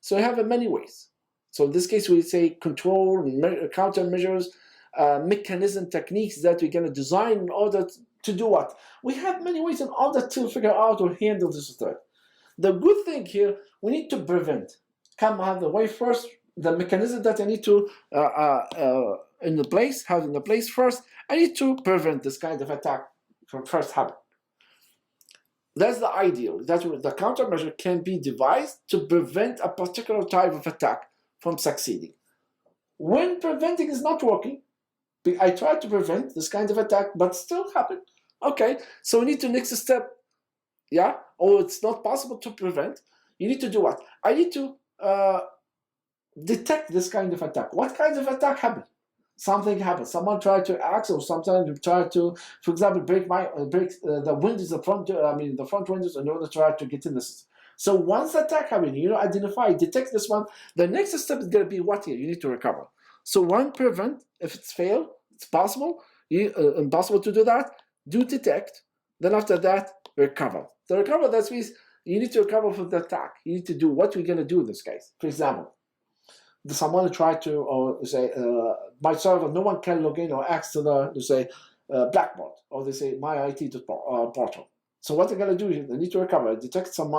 So you have many ways. So in this case, we say control, countermeasures, mechanism, techniques that we're going to design in order to do what? We have many ways in order to figure out or handle this threat. The good thing here, we need to prevent. Come have the way first, the mechanism that I need to have in the place first. I need to prevent this kind of attack from first happening. That's the ideal. That's what the countermeasure can be devised to prevent a particular type of attack from succeeding. When preventing is not working, I try to prevent this kind of attack, but still happen. Okay, so we need to next step, yeah? Or it's not possible to prevent. You need to do what? I need to detect this kind of attack. What kind of attack happened? something happens. Someone tried to access, or sometimes you try to, for example, break the windows, the front windows in order to try to get in the system. So once the attack happens, identify, detect this one, the next step is going to be what here? You need to recover. So one, prevent. If it's failed, it's possible. Impossible to do that. Do detect. Then after that, recover. The recover, that means you need to recover from the attack. You need to do what we're going to do in this case. For example, someone tried to, or say, my server, no one can log in or access to the, Blackboard, or they say my IT portal. So what they're going to do is they need to recover, detect some,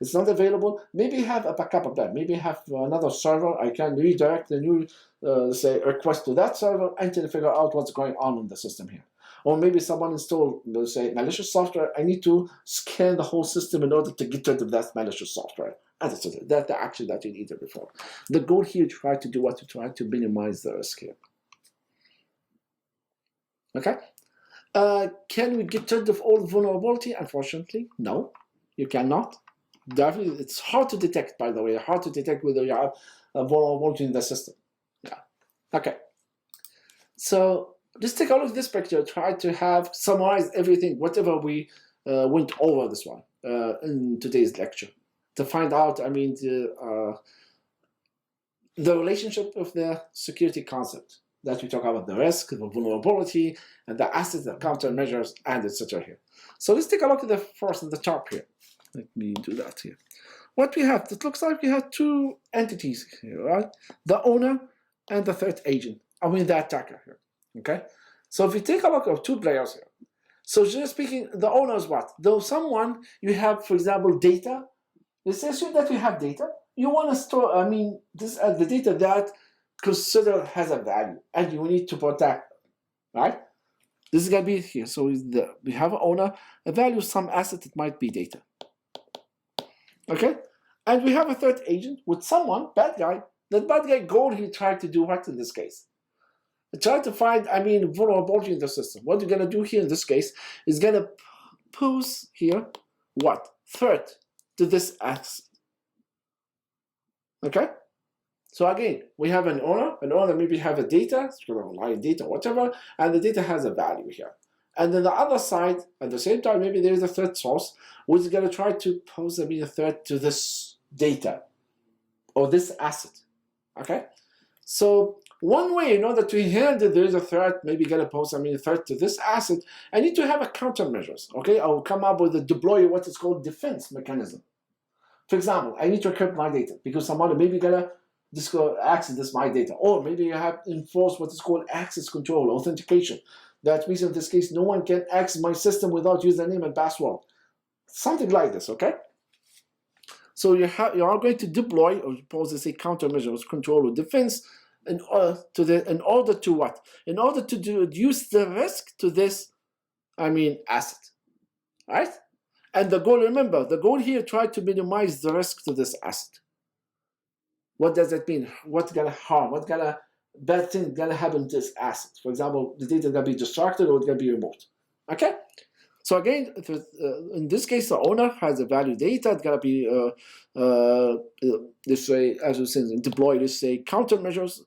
it's not available. Maybe have a backup of that. Maybe have another server. I can redirect the new, request to that server until they figure out what's going on in the system here. Or maybe someone installed, say, malicious software. I need to scan the whole system in order to get rid of that malicious software. And that's the action that you needed before. The goal here is try to do what? To try to minimize the risk here. Okay? Can we get rid of all vulnerability? Unfortunately, no, you cannot. Definitely, it's hard to detect, by the way, hard to detect whether you have a vulnerability in the system. Yeah. Okay. So let's take a look at this picture. Try to summarize everything, whatever we went over this one in today's lecture, to find out, the relationship of the security concept that we talk about, the risk, the vulnerability, and the assets, the countermeasures, and etc. here. So let's take a look at the first at the top here. Let me do that here. What we have, it looks like we have two entities here, right? The owner and the threat agent. The attacker here. Okay? So if we take a look at two players here. So generally speaking, the owner is what? Though someone, you have, for example, data. Let's assume that we have data. You want to store, this the data that consider has a value, and you need to protect, right? This is going to be here. So we have an owner, a value, some asset, it might be data. Okay? And we have a threat agent with someone, bad guy. That bad guy goal, he tried to do what in this case? He tried to find, vulnerability in the system. What you're going to do here in this case is going to pose here, what? Threat to this asset. Okay? So again, we have an owner maybe have a data, online data, whatever, and the data has a value here. And then the other side, at the same time, maybe there is a threat source, which is going to try to pose a threat to this data or this asset. Okay? So one way in order to handle there is a threat, maybe going to pose a threat to this asset, I need to have a countermeasures. Okay? I'll come up with deploy what is called defense mechanism. For example, I need to encrypt my data because someone maybe gonna access my data, or maybe you have enforced what is called access control, authentication. That means in this case, no one can access my system without username and password. Something like this, okay? So you are going to deploy or pose a countermeasures, control or defense in order to what? In order to reduce the risk to this, asset, right? And the goal, remember, the goal here, try to minimize the risk to this asset. What does that mean? What's gonna harm? What bad thing gonna happen to this asset? For example, the data is gonna be distracted or it's gonna be removed. Okay? So again, in this case, the owner has a value data. It's gonna be this way, as we said, deploy this countermeasures,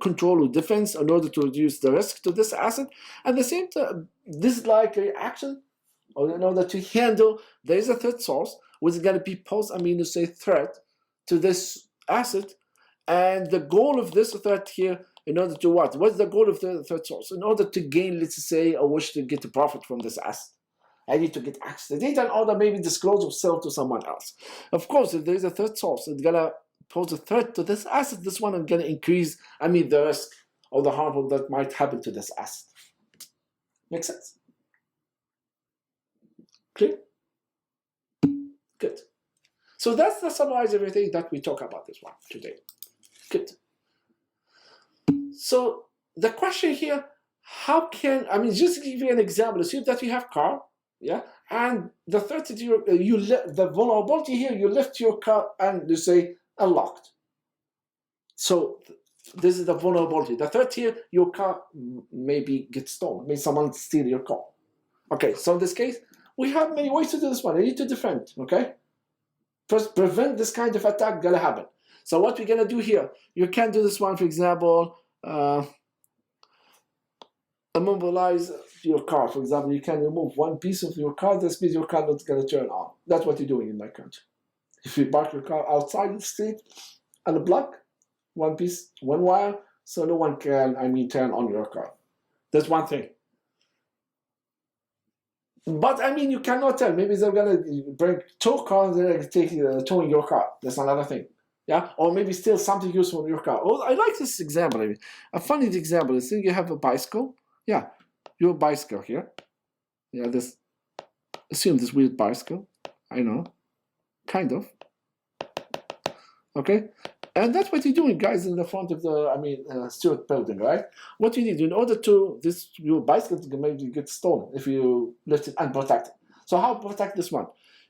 control or defense in order to reduce the risk to this asset. At the same time, this is like a action, or in order to handle, there is a threat source which is gonna be posed, threat to this asset, and the goal of this threat here, in order to what? What's the goal of the threat source? In order to gain, let's say, I wish to get a profit from this asset. I need to get access to data in order maybe disclose or sell to someone else. Of course, if there is a threat source, it's gonna pose a threat to this asset. This one is gonna increase, the risk or the harm that might happen to this asset. Make sense? Clear? Good. So that's the summarize everything that we talk about this one today. Good. So the question here, how can, just to give you an example, assume that you have car, yeah, and the threat that the vulnerability here, you left your car and you say unlocked. So this is the vulnerability. The threat here, your car maybe gets stolen, maybe someone steal your car. Okay, so in this case, we have many ways to do this one. I need to defend, okay? First, prevent this kind of attack gonna happen. So what we're gonna do here, you can do this one, for example, immobilize your car. For example, you can remove one piece of your car, that means your car not going to turn on. That's what you're doing in my country. If you park your car outside the street on a block, one piece, one wire, so no one can, turn on your car. That's one thing. But you cannot tell. Maybe they're gonna bring two cars. They're gonna take towing your car. That's another thing. Yeah, or maybe steal something useful from your car. Oh, I like this example. A funny example is you have a bicycle. Yeah, your bicycle here. Yeah, this. Assume this wheeled bicycle. I know, kind of. Okay, and that's what you're doing, guys, in the front of the Stewart building, right? What you need in order to your bicycle maybe get stolen if you left it unprotected. So how protect this one?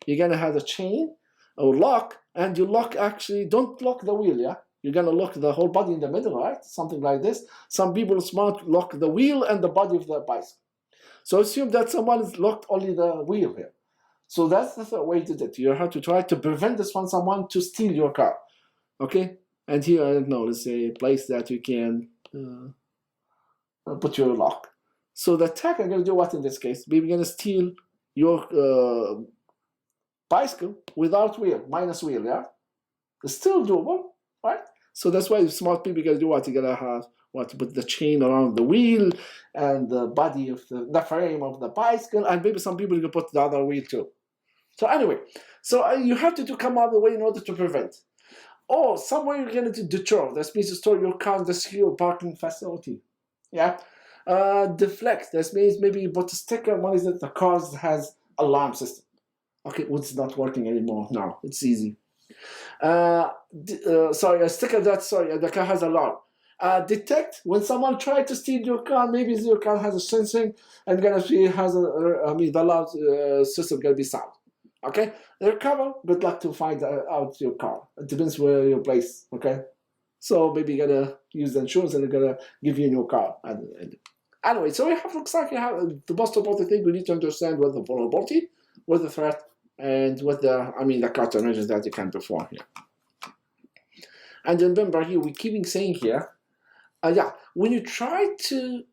You're gonna have a chain or lock, and you lock actually don't lock the wheel, yeah. You're gonna lock the whole body in the middle, right? Something like this. Some people smart lock the wheel and the body of the bicycle. So assume that someone is locked only the wheel here. So that's the way to do it. You have to try to prevent this from someone to steal your car. Okay, and here I don't know. Let's say a place that you can put your lock. So the attacker gonna do what in this case? Maybe gonna steal your bicycle without wheel, minus wheel. Yeah, it's still doable, right? So that's why smart people gonna do what? You're gonna have to put the chain around the wheel and the body of the frame of the bicycle, and maybe some people gonna put the other wheel too. So anyway, so you have to come out of the way in order to prevent. Or somewhere you're going to deter. That means to store your car in the secure parking facility. Yeah. Deflect. That means maybe you put a sticker. One is that the car has alarm system. Okay, it's not working anymore now. It's easy. Sorry, a sticker the car has alarm. Detect when someone tried to steal your car. Maybe your car has a sensing and gonna see has the alarm system gonna be sound. Okay, recover. Good luck to find out your car. It depends where your place. Okay, so maybe you're gonna use the insurance and they're gonna give you a new car. Anyway, so we have looks like you have the most important thing. We need to understand what the vulnerability, what the threat, and what the countermeasures that you can perform here. And remember here, we keep saying here, when you try to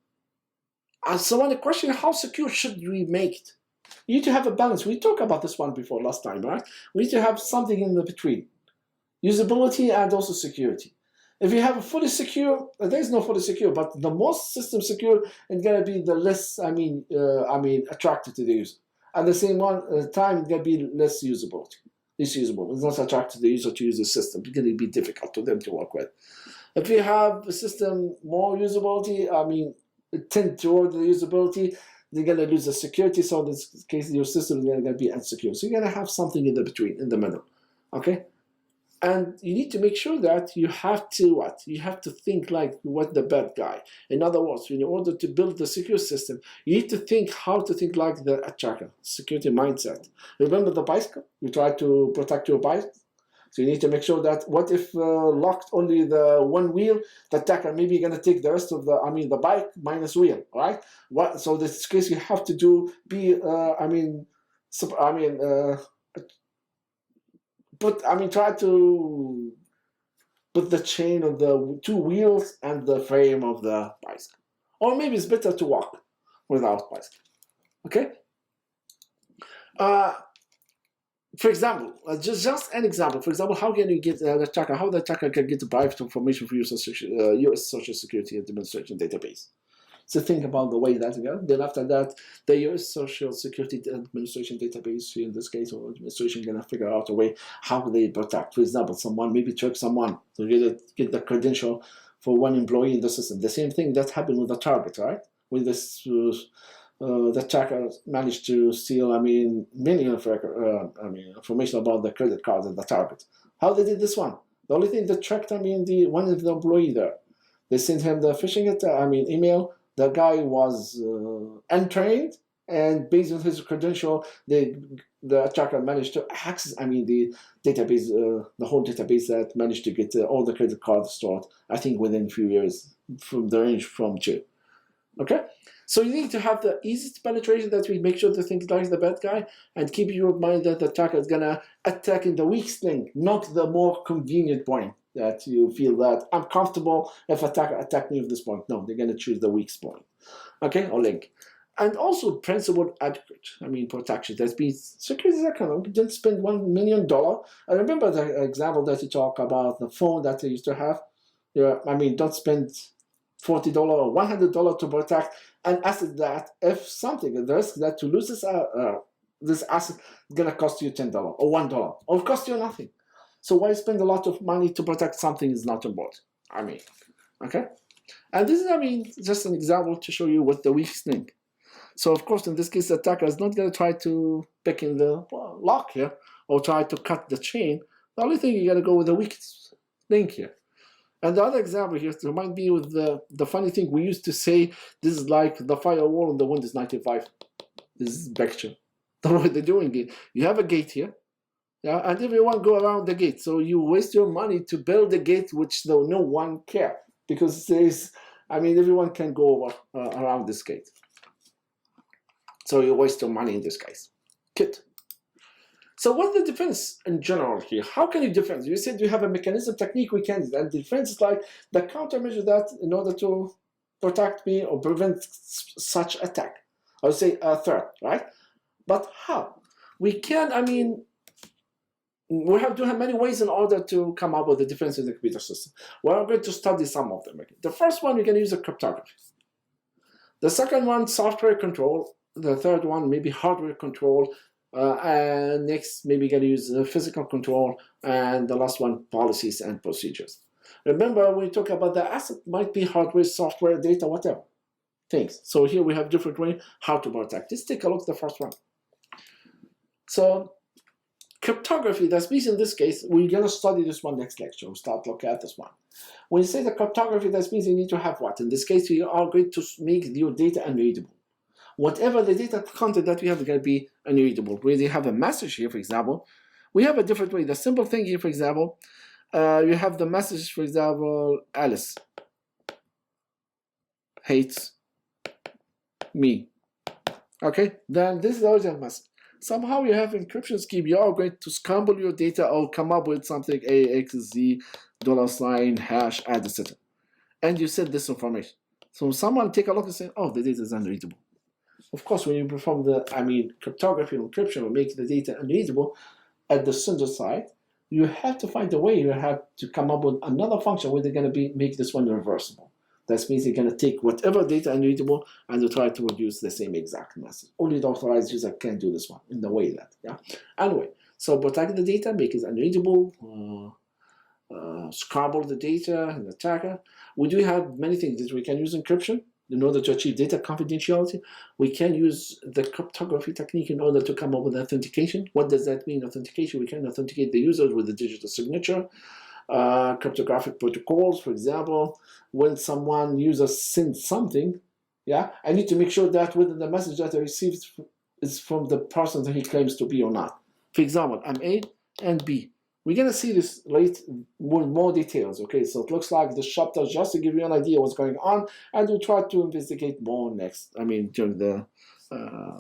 ask someone a question, how secure should we make it? You need to have a balance. We talked about this one before last time, right? We need to have something in the between. Usability and also security. If you have a fully secure, there is no fully secure, but the most system secure is going to be the less, attractive to the user. At the same time, it's going to be less usable. It's not attractive to the user to use the system. It's going to be difficult for them to work with. If you have a system more usability, tend toward the usability, they're going to lose the security, so in this case, your system is going to be insecure. So you're going to have something in the between, in the middle, okay? And you need to make sure that you have to what? You have to think like what the bad guy. In other words, in order to build the secure system, you need to think how to think like the attacker, security mindset. Remember the bicycle? You try to protect your bike. So you need to make sure that what if locked only the one wheel, the attacker maybe going to take the rest of the bike minus wheel, right? So in this case you have to try to put the chain of the two wheels and the frame of the bicycle. Or maybe it's better to walk without bicycle. Okay? For example, just an example. For example, how can you get the attacker? How the attacker can get the private information from U.S. Social Security Administration database? So think about the way that you go. Then after that, the U.S. Social Security Administration database, in this case, or administration, gonna figure out a way how they protect. For example, someone maybe trick someone to get the credential for one employee in the system. The same thing that happened with the target, right? With this. The attacker managed to steal, many information about the credit card and the target. How they did this one? The only thing that tracked, the one of the employee there. They sent him the phishing email. The guy was untrained, and based on his credential, the attacker managed to access, the database, the whole database that managed to get all the credit cards stored. I think within a few years, from the range from 2. Okay. So you need to have the easiest penetration that we make sure the thing like the bad guy, and keep your mind that the attacker is gonna attack in the weak link, not the more convenient point that you feel that I'm comfortable if attacker attack me at this point. No, they're gonna choose the weak point. okay, or link. And also principal adequate, protection. That means securities account didn't spend $1 million. I remember the example that you talk about the phone that they used to have. Yeah, don't spend $40 or $100 to protect an asset that if something, the risk that to lose this asset is gonna cost you $10 or $1 or cost you nothing. So why spend a lot of money to protect something is not important? Okay. And this is, just an example to show you what the weak link. So of course, in this case, the attacker is not going to try to pick in the lock here or try to cut the chain. The only thing you got to go with the weak link here. And the other example here to remind me with the funny thing we used to say, this is like the firewall on the Windows 95. This is picture. The way they're doing it. You have a gate here, yeah, and everyone go around the gate. So you waste your money to build a gate which no one care because there's, everyone can go over around this gate. So you waste your money in this case. Good. So what's the defense in general here? How can you defend? You said you have a mechanism technique we can, and defense is like the countermeasure that in order to protect me or prevent such attack. I would say a threat, right? But how? We can, we have to have many ways in order to come up with the defense in the computer system. We're going to study some of them. The first one, we can use a cryptography. The second one, software control. The third one, maybe hardware control. And next, maybe going to use physical control. And the last one, policies and procedures. Remember, when we talk about the asset, might be hardware, software, data, whatever things. So here we have different ways how to protect. Let's take a look at the first one. So cryptography, that means in this case, we're going to study this one next lecture. We'll start looking at this one. When you say the cryptography, that means you need to have what? In this case, you are going to make your data unreadable. Whatever the data content that we have is going to be unreadable. Where you have a message here, for example, we have a different way. The simple thing here, for example, you have the message, for example, Alice hates me. Okay, then this is the original message. Somehow you have encryption scheme, you are going to scramble your data or come up with something $AXZ, $, add, etc. And you set this information. So someone take a look and say, oh, the data is unreadable. Of course, when you perform the cryptography or encryption or make the data unreadable at the sender side, you have to find a way, you have to come up with another function where they're going to make this one reversible. That means you're going to take whatever data unreadable and you try to produce the same exact message. Only the authorized user can do this one in the way that, yeah. Anyway, so protect the data, make it unreadable, scramble the data, and attacker. We do have many things that we can use encryption in order to achieve data confidentiality. We can use the cryptography technique in order to come up with authentication. What does that mean, authentication? We can authenticate the user with a digital signature. Cryptographic protocols, for example, when someone user sends something, yeah, I need to make sure that whether the message that I received is from the person that he claims to be or not. For example, I'm A and B. We're going to see this later with more details, okay? So it looks like the chapter just to give you an idea what's going on, and we'll try to investigate more next, during the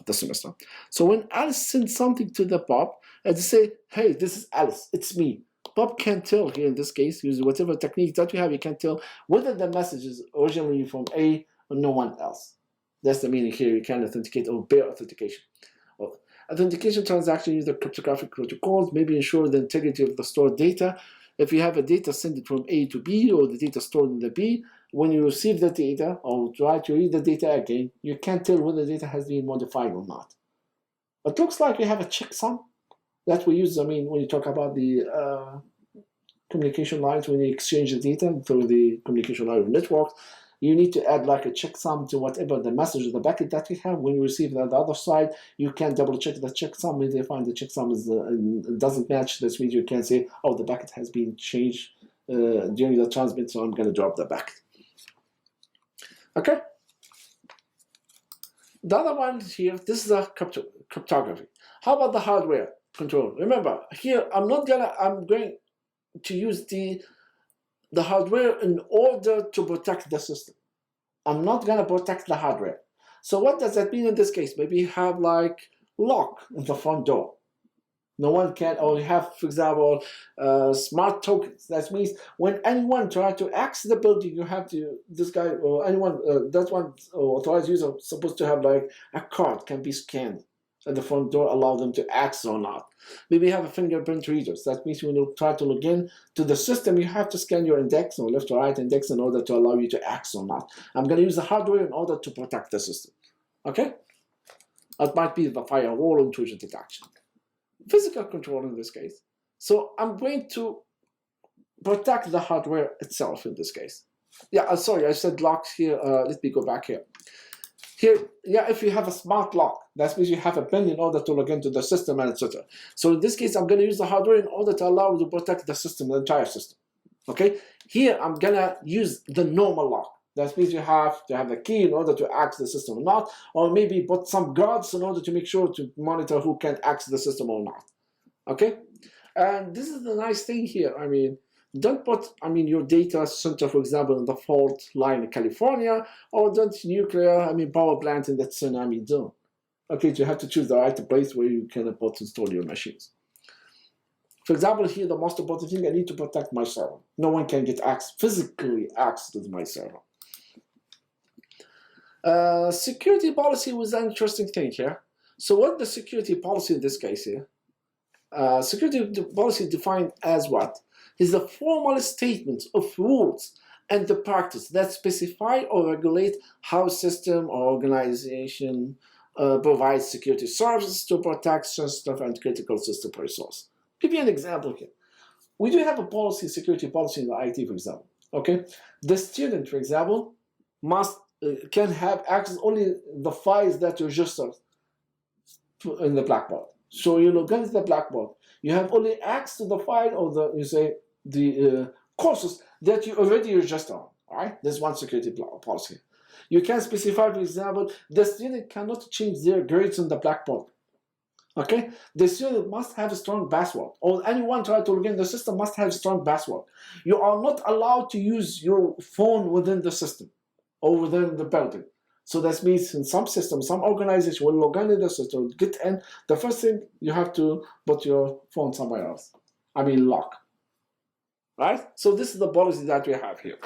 semester. So when Alice sends something to the Bob, and they say, hey, this is Alice, it's me. Bob can't tell here in this case, using whatever technique that we have, you can't tell whether the message is originally from A or no one else. That's the meaning here. You can authenticate or bear authentication. Well, authentication transaction use the cryptographic protocols, maybe ensure the integrity of the stored data. If you have a data sent it from A to B or the data stored in the B, when you receive the data or try to read the data again, you can't tell whether the data has been modified or not. It looks like you have a checksum that we use, when you talk about the communication lines, when you exchange the data through the communication line network, you need to add like a checksum to whatever the message or the packet that you have. When you receive it on the other side, you can double check the checksum. If they find the checksum doesn't match, this means you can say, oh, the packet has been changed during the transmit, so I'm going to drop the packet. Okay? The other one here, this is a cryptography. How about the hardware control? Remember, here I'm going to use the hardware in order to protect the system. I'm not going to protect the hardware. So what does that mean in this case? Maybe you have like lock in the front door. No one can, or you have, for example, smart tokens. That means when anyone tries to access the building, you have to, this guy or anyone, that one authorized user supposed to have like a card can be scanned at the front door, allow them to access or not. Maybe you have a fingerprint readers. That means when you try to log in to the system, you have to scan your index or left or right index in order to allow you to access or not. I'm going to use the hardware in order to protect the system. Okay? That might be the firewall intrusion detection. Physical control in this case. So I'm going to protect the hardware itself in this case. Yeah, sorry, I said locks here. Let me go back here. Here, yeah, if you have a smart lock, that means you have a PIN in order to log into the system and etc. So in this case, I'm going to use the hardware in order to allow you to protect the system, the entire system. Okay? Here, I'm going to use the normal lock. That means you have to have a key in order to access the system or not, or maybe put some guards in order to make sure to monitor who can access the system or not. Okay? And this is the nice thing here. I mean, don't put, your data center, for example, in the fault line in California, or don't nuclear, power plant in the tsunami zone. Okay, so you have to choose the right place where you can install your machines. For example, here, the most important thing, I need to protect my server. No one can get physically access to my server. Security policy was an interesting thing here. So what the security policy in this case here? Security policy defined as what? Is a formal statement of rules and the practice that specify or regulate how system or organization provides security services to protect sensitive and critical system resources. Give you an example here. We do have a policy, security policy in the IT, for example. Okay, the student, for example, can have access only the files that you registered in the blackboard. So you log into the blackboard. You have only access to the file or the courses that you already registered on. All right, there's one security policy. You can specify, for example, the student cannot change their grades on the blackboard. Okay, the student must have a strong password, or anyone trying to log in the system must have a strong password. You are not allowed to use your phone within the system or within the building. So that means in some systems, some organization will log into the system, get in, the first thing you have to put your phone somewhere else. Lock. Right? So this is the policy that we have here.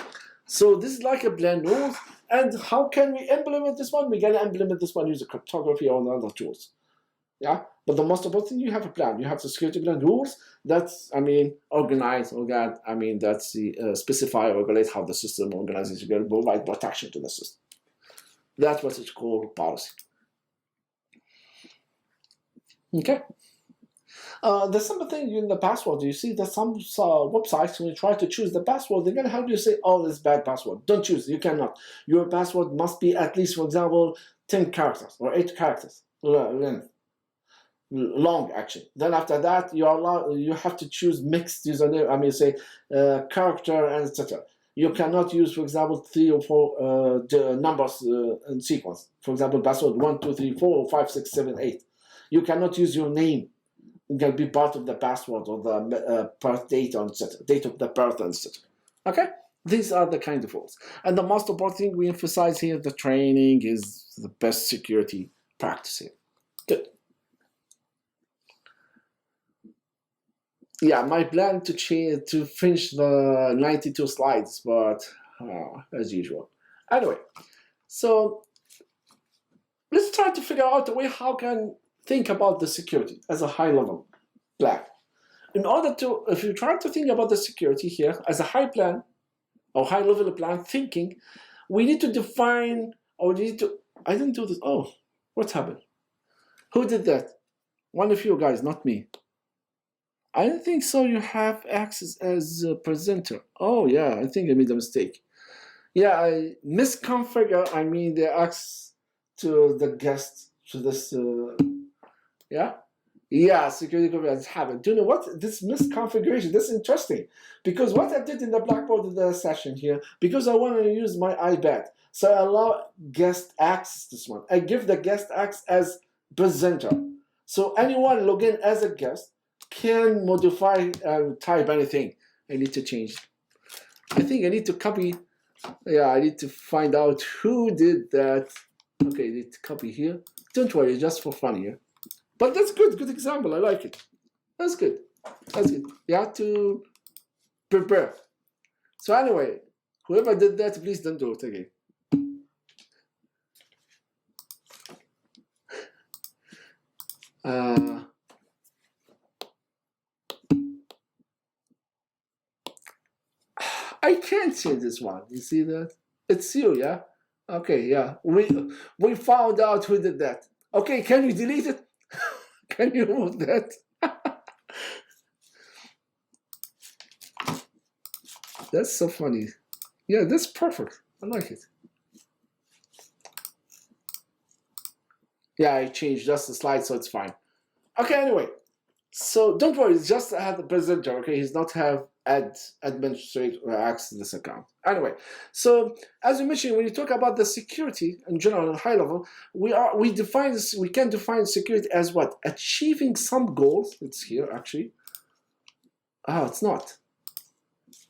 So this is like a blend rules. And how can we implement this one? We're going to implement this one using cryptography or other tools. Yeah? But the most important thing, you have a plan. You have the security plan rules that's, organize, or that's the specify or regulate how the system organization will provide protection to the system. That's what it's called policy. Okay. The simple thing in the password, you see that some websites, when you try to choose the password, they're going to help you say, oh, this is bad password. Don't choose. You cannot. Your password must be at least, for example, 10 characters or 8 characters length. Long, actually. Then after that, you have to choose mixed username, character and etc. You cannot use, for example, 3 or 4 numbers in sequence. For example, password 1, 2, 3, 4, or 5, 6, 7, 8. You cannot use your name. It can be part of the password or the birth date, etc. Date of the birth, etc. Okay? These are the kind of rules. And the most important thing we emphasize here, the training is the best security practice here. Good. Yeah, my plan to finish the 92 slides, but as usual. Anyway, so let's try to figure out a way how can think about the security as a high-level plan. In order to, if you try to think about the security here as a high plan or high-level plan thinking, we need to define, or we need to, I didn't do this. Oh, what happened? Who did that? One of you guys, not me. I don't think so. You have access as a presenter. Oh yeah, I think I made a mistake. Yeah, I misconfigure. The access to the guest to this. Yeah, security configuration happened. Do you know what? This misconfiguration. This is interesting because what I did in the Blackboard in the session here, because I want to use my iPad, so I allow guest access this one. I give the guest access as presenter, so anyone log in as a guest can modify and type anything. I need to change. I think I need to copy. Yeah, I need to find out who did that. Okay, I need to copy here. Don't worry, just for fun here. But that's good example. I like it. That's good. That's good. You have to prepare. So anyway, whoever did that, please don't do it again. I can't see this one. You see that? It's you, yeah? Okay, yeah. We found out who did that. Okay, can you delete it? Can you remove that? That's so funny. Yeah, that's perfect. I like it. Yeah, I changed just the slide, so it's fine. Okay, anyway. So don't worry, it's just have the presenter, okay? He's not have administrate or access this account. Anyway, so as you mentioned, when you talk about the security in general, high level, we can define security as what? Achieving some goals. It's here actually. Oh, it's not.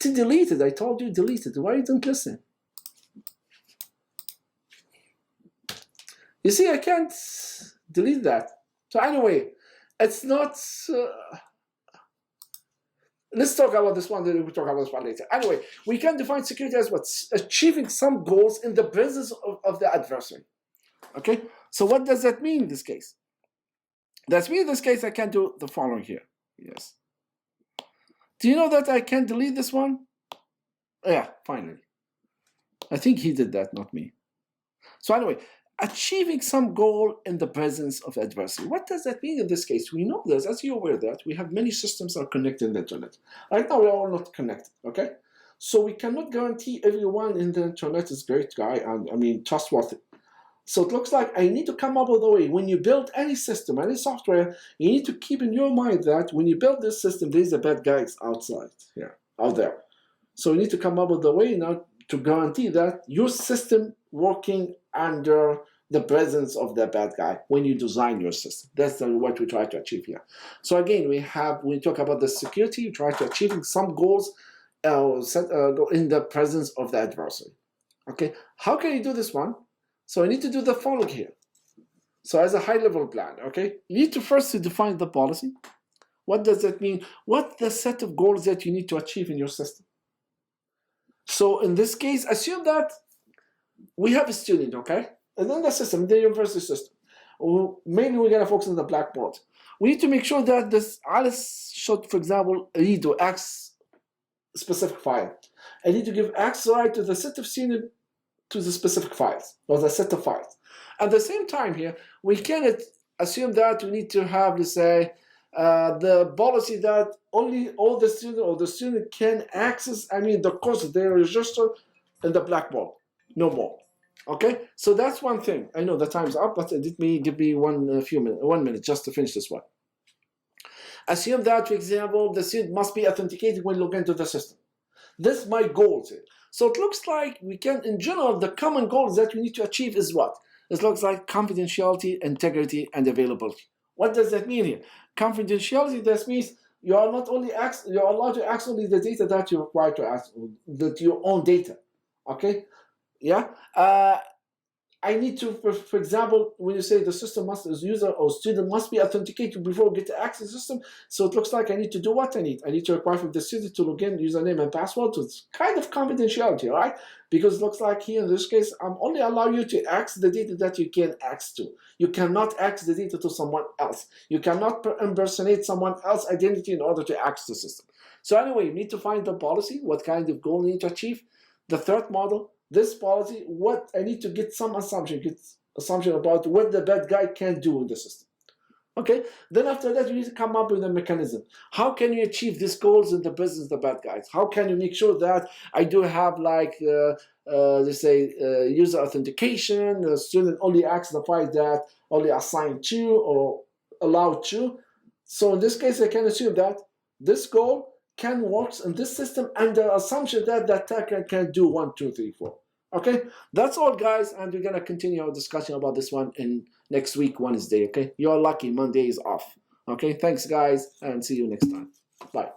To delete it, I told you delete it. Why you don't listen? You see, I can't delete that. So anyway, it's not. Let's talk about this one. We'll talk about this one later. Anyway, we can define security as what? Achieving some goals in the presence of the adversary. Okay. So what does that mean in this case? That means in this case I can do the following here. Yes. Do you know that I can delete this one? Yeah. Finally. I think he did that, not me. So anyway, achieving some goal in the presence of adversary. What does that mean in this case? We know this, as you're aware that we have many systems that are connected in the internet. Right now, we're all not connected, okay? So we cannot guarantee everyone in the internet is a great guy and, I mean, trustworthy. So it looks like I need to come up with a way. When you build any system, any software, you need to keep in your mind that when you build this system, there's a bad guys outside, out there. So you need to come up with a way now to guarantee that your system working under the presence of the bad guy when you design your system. That's what we try to achieve here. So again, when we talk about the security, we try to achieving some goals in the presence of the adversary. Okay, how can you do this one? So I need to do the following here. So as a high-level plan, okay, you need to first define the policy. What does that mean? What's the set of goals that you need to achieve in your system? So in this case, assume that we have a student, okay? And then the system, the university system. Mainly we're going to focus on the blackboard. We need to make sure that this Alice should, for example, read or access a specific file. I need to give access right to the set of students to the specific files, or the set of files. At the same time here, we can assume that we need to have, let's say, the policy that only all the student or the student can access, the course they register in the blackboard, no more. Okay, so that's one thing. I know the time's up, but give me 1 minute just to finish this one. Assume that, for example, the student must be authenticated when logging into the system. This is my goal here. So it looks like we can, in general, the common goals that we need to achieve is what? It looks like confidentiality, integrity, and availability. What does that mean here? Confidentiality, that means you are not only you're allowed to access only the data that you require to access, that your own data. Okay? Yeah. I need to, for example, when you say the system user or student must be authenticated before we get to access the system, so it looks like I need to do what I need. I need to require from the student to log in, username and password. So it's kind of confidentiality, right? Because it looks like here in this case, I'm only allow you to access the data that you can access to. You cannot access the data to someone else. You cannot impersonate someone else's identity in order to access the system. So anyway, you need to find the policy, what kind of goal you need to achieve. The third model, this policy, what I need to get some assumption about what the bad guy can do in the system. Okay, then after that, you need to come up with a mechanism. How can you achieve these goals in the presence of the bad guys? How can you make sure that I do have like, let's say, user authentication, the student only access the file that only assigned to or allowed to. So in this case, I can assume that this goal can work in this system under assumption that the attacker can do 1, 2, 3, 4. Okay, that's all, guys, and we're gonna continue our discussion about this one in next week, Wednesday. Okay, you're lucky, Monday is off. Okay, thanks, guys, and see you next time. Bye.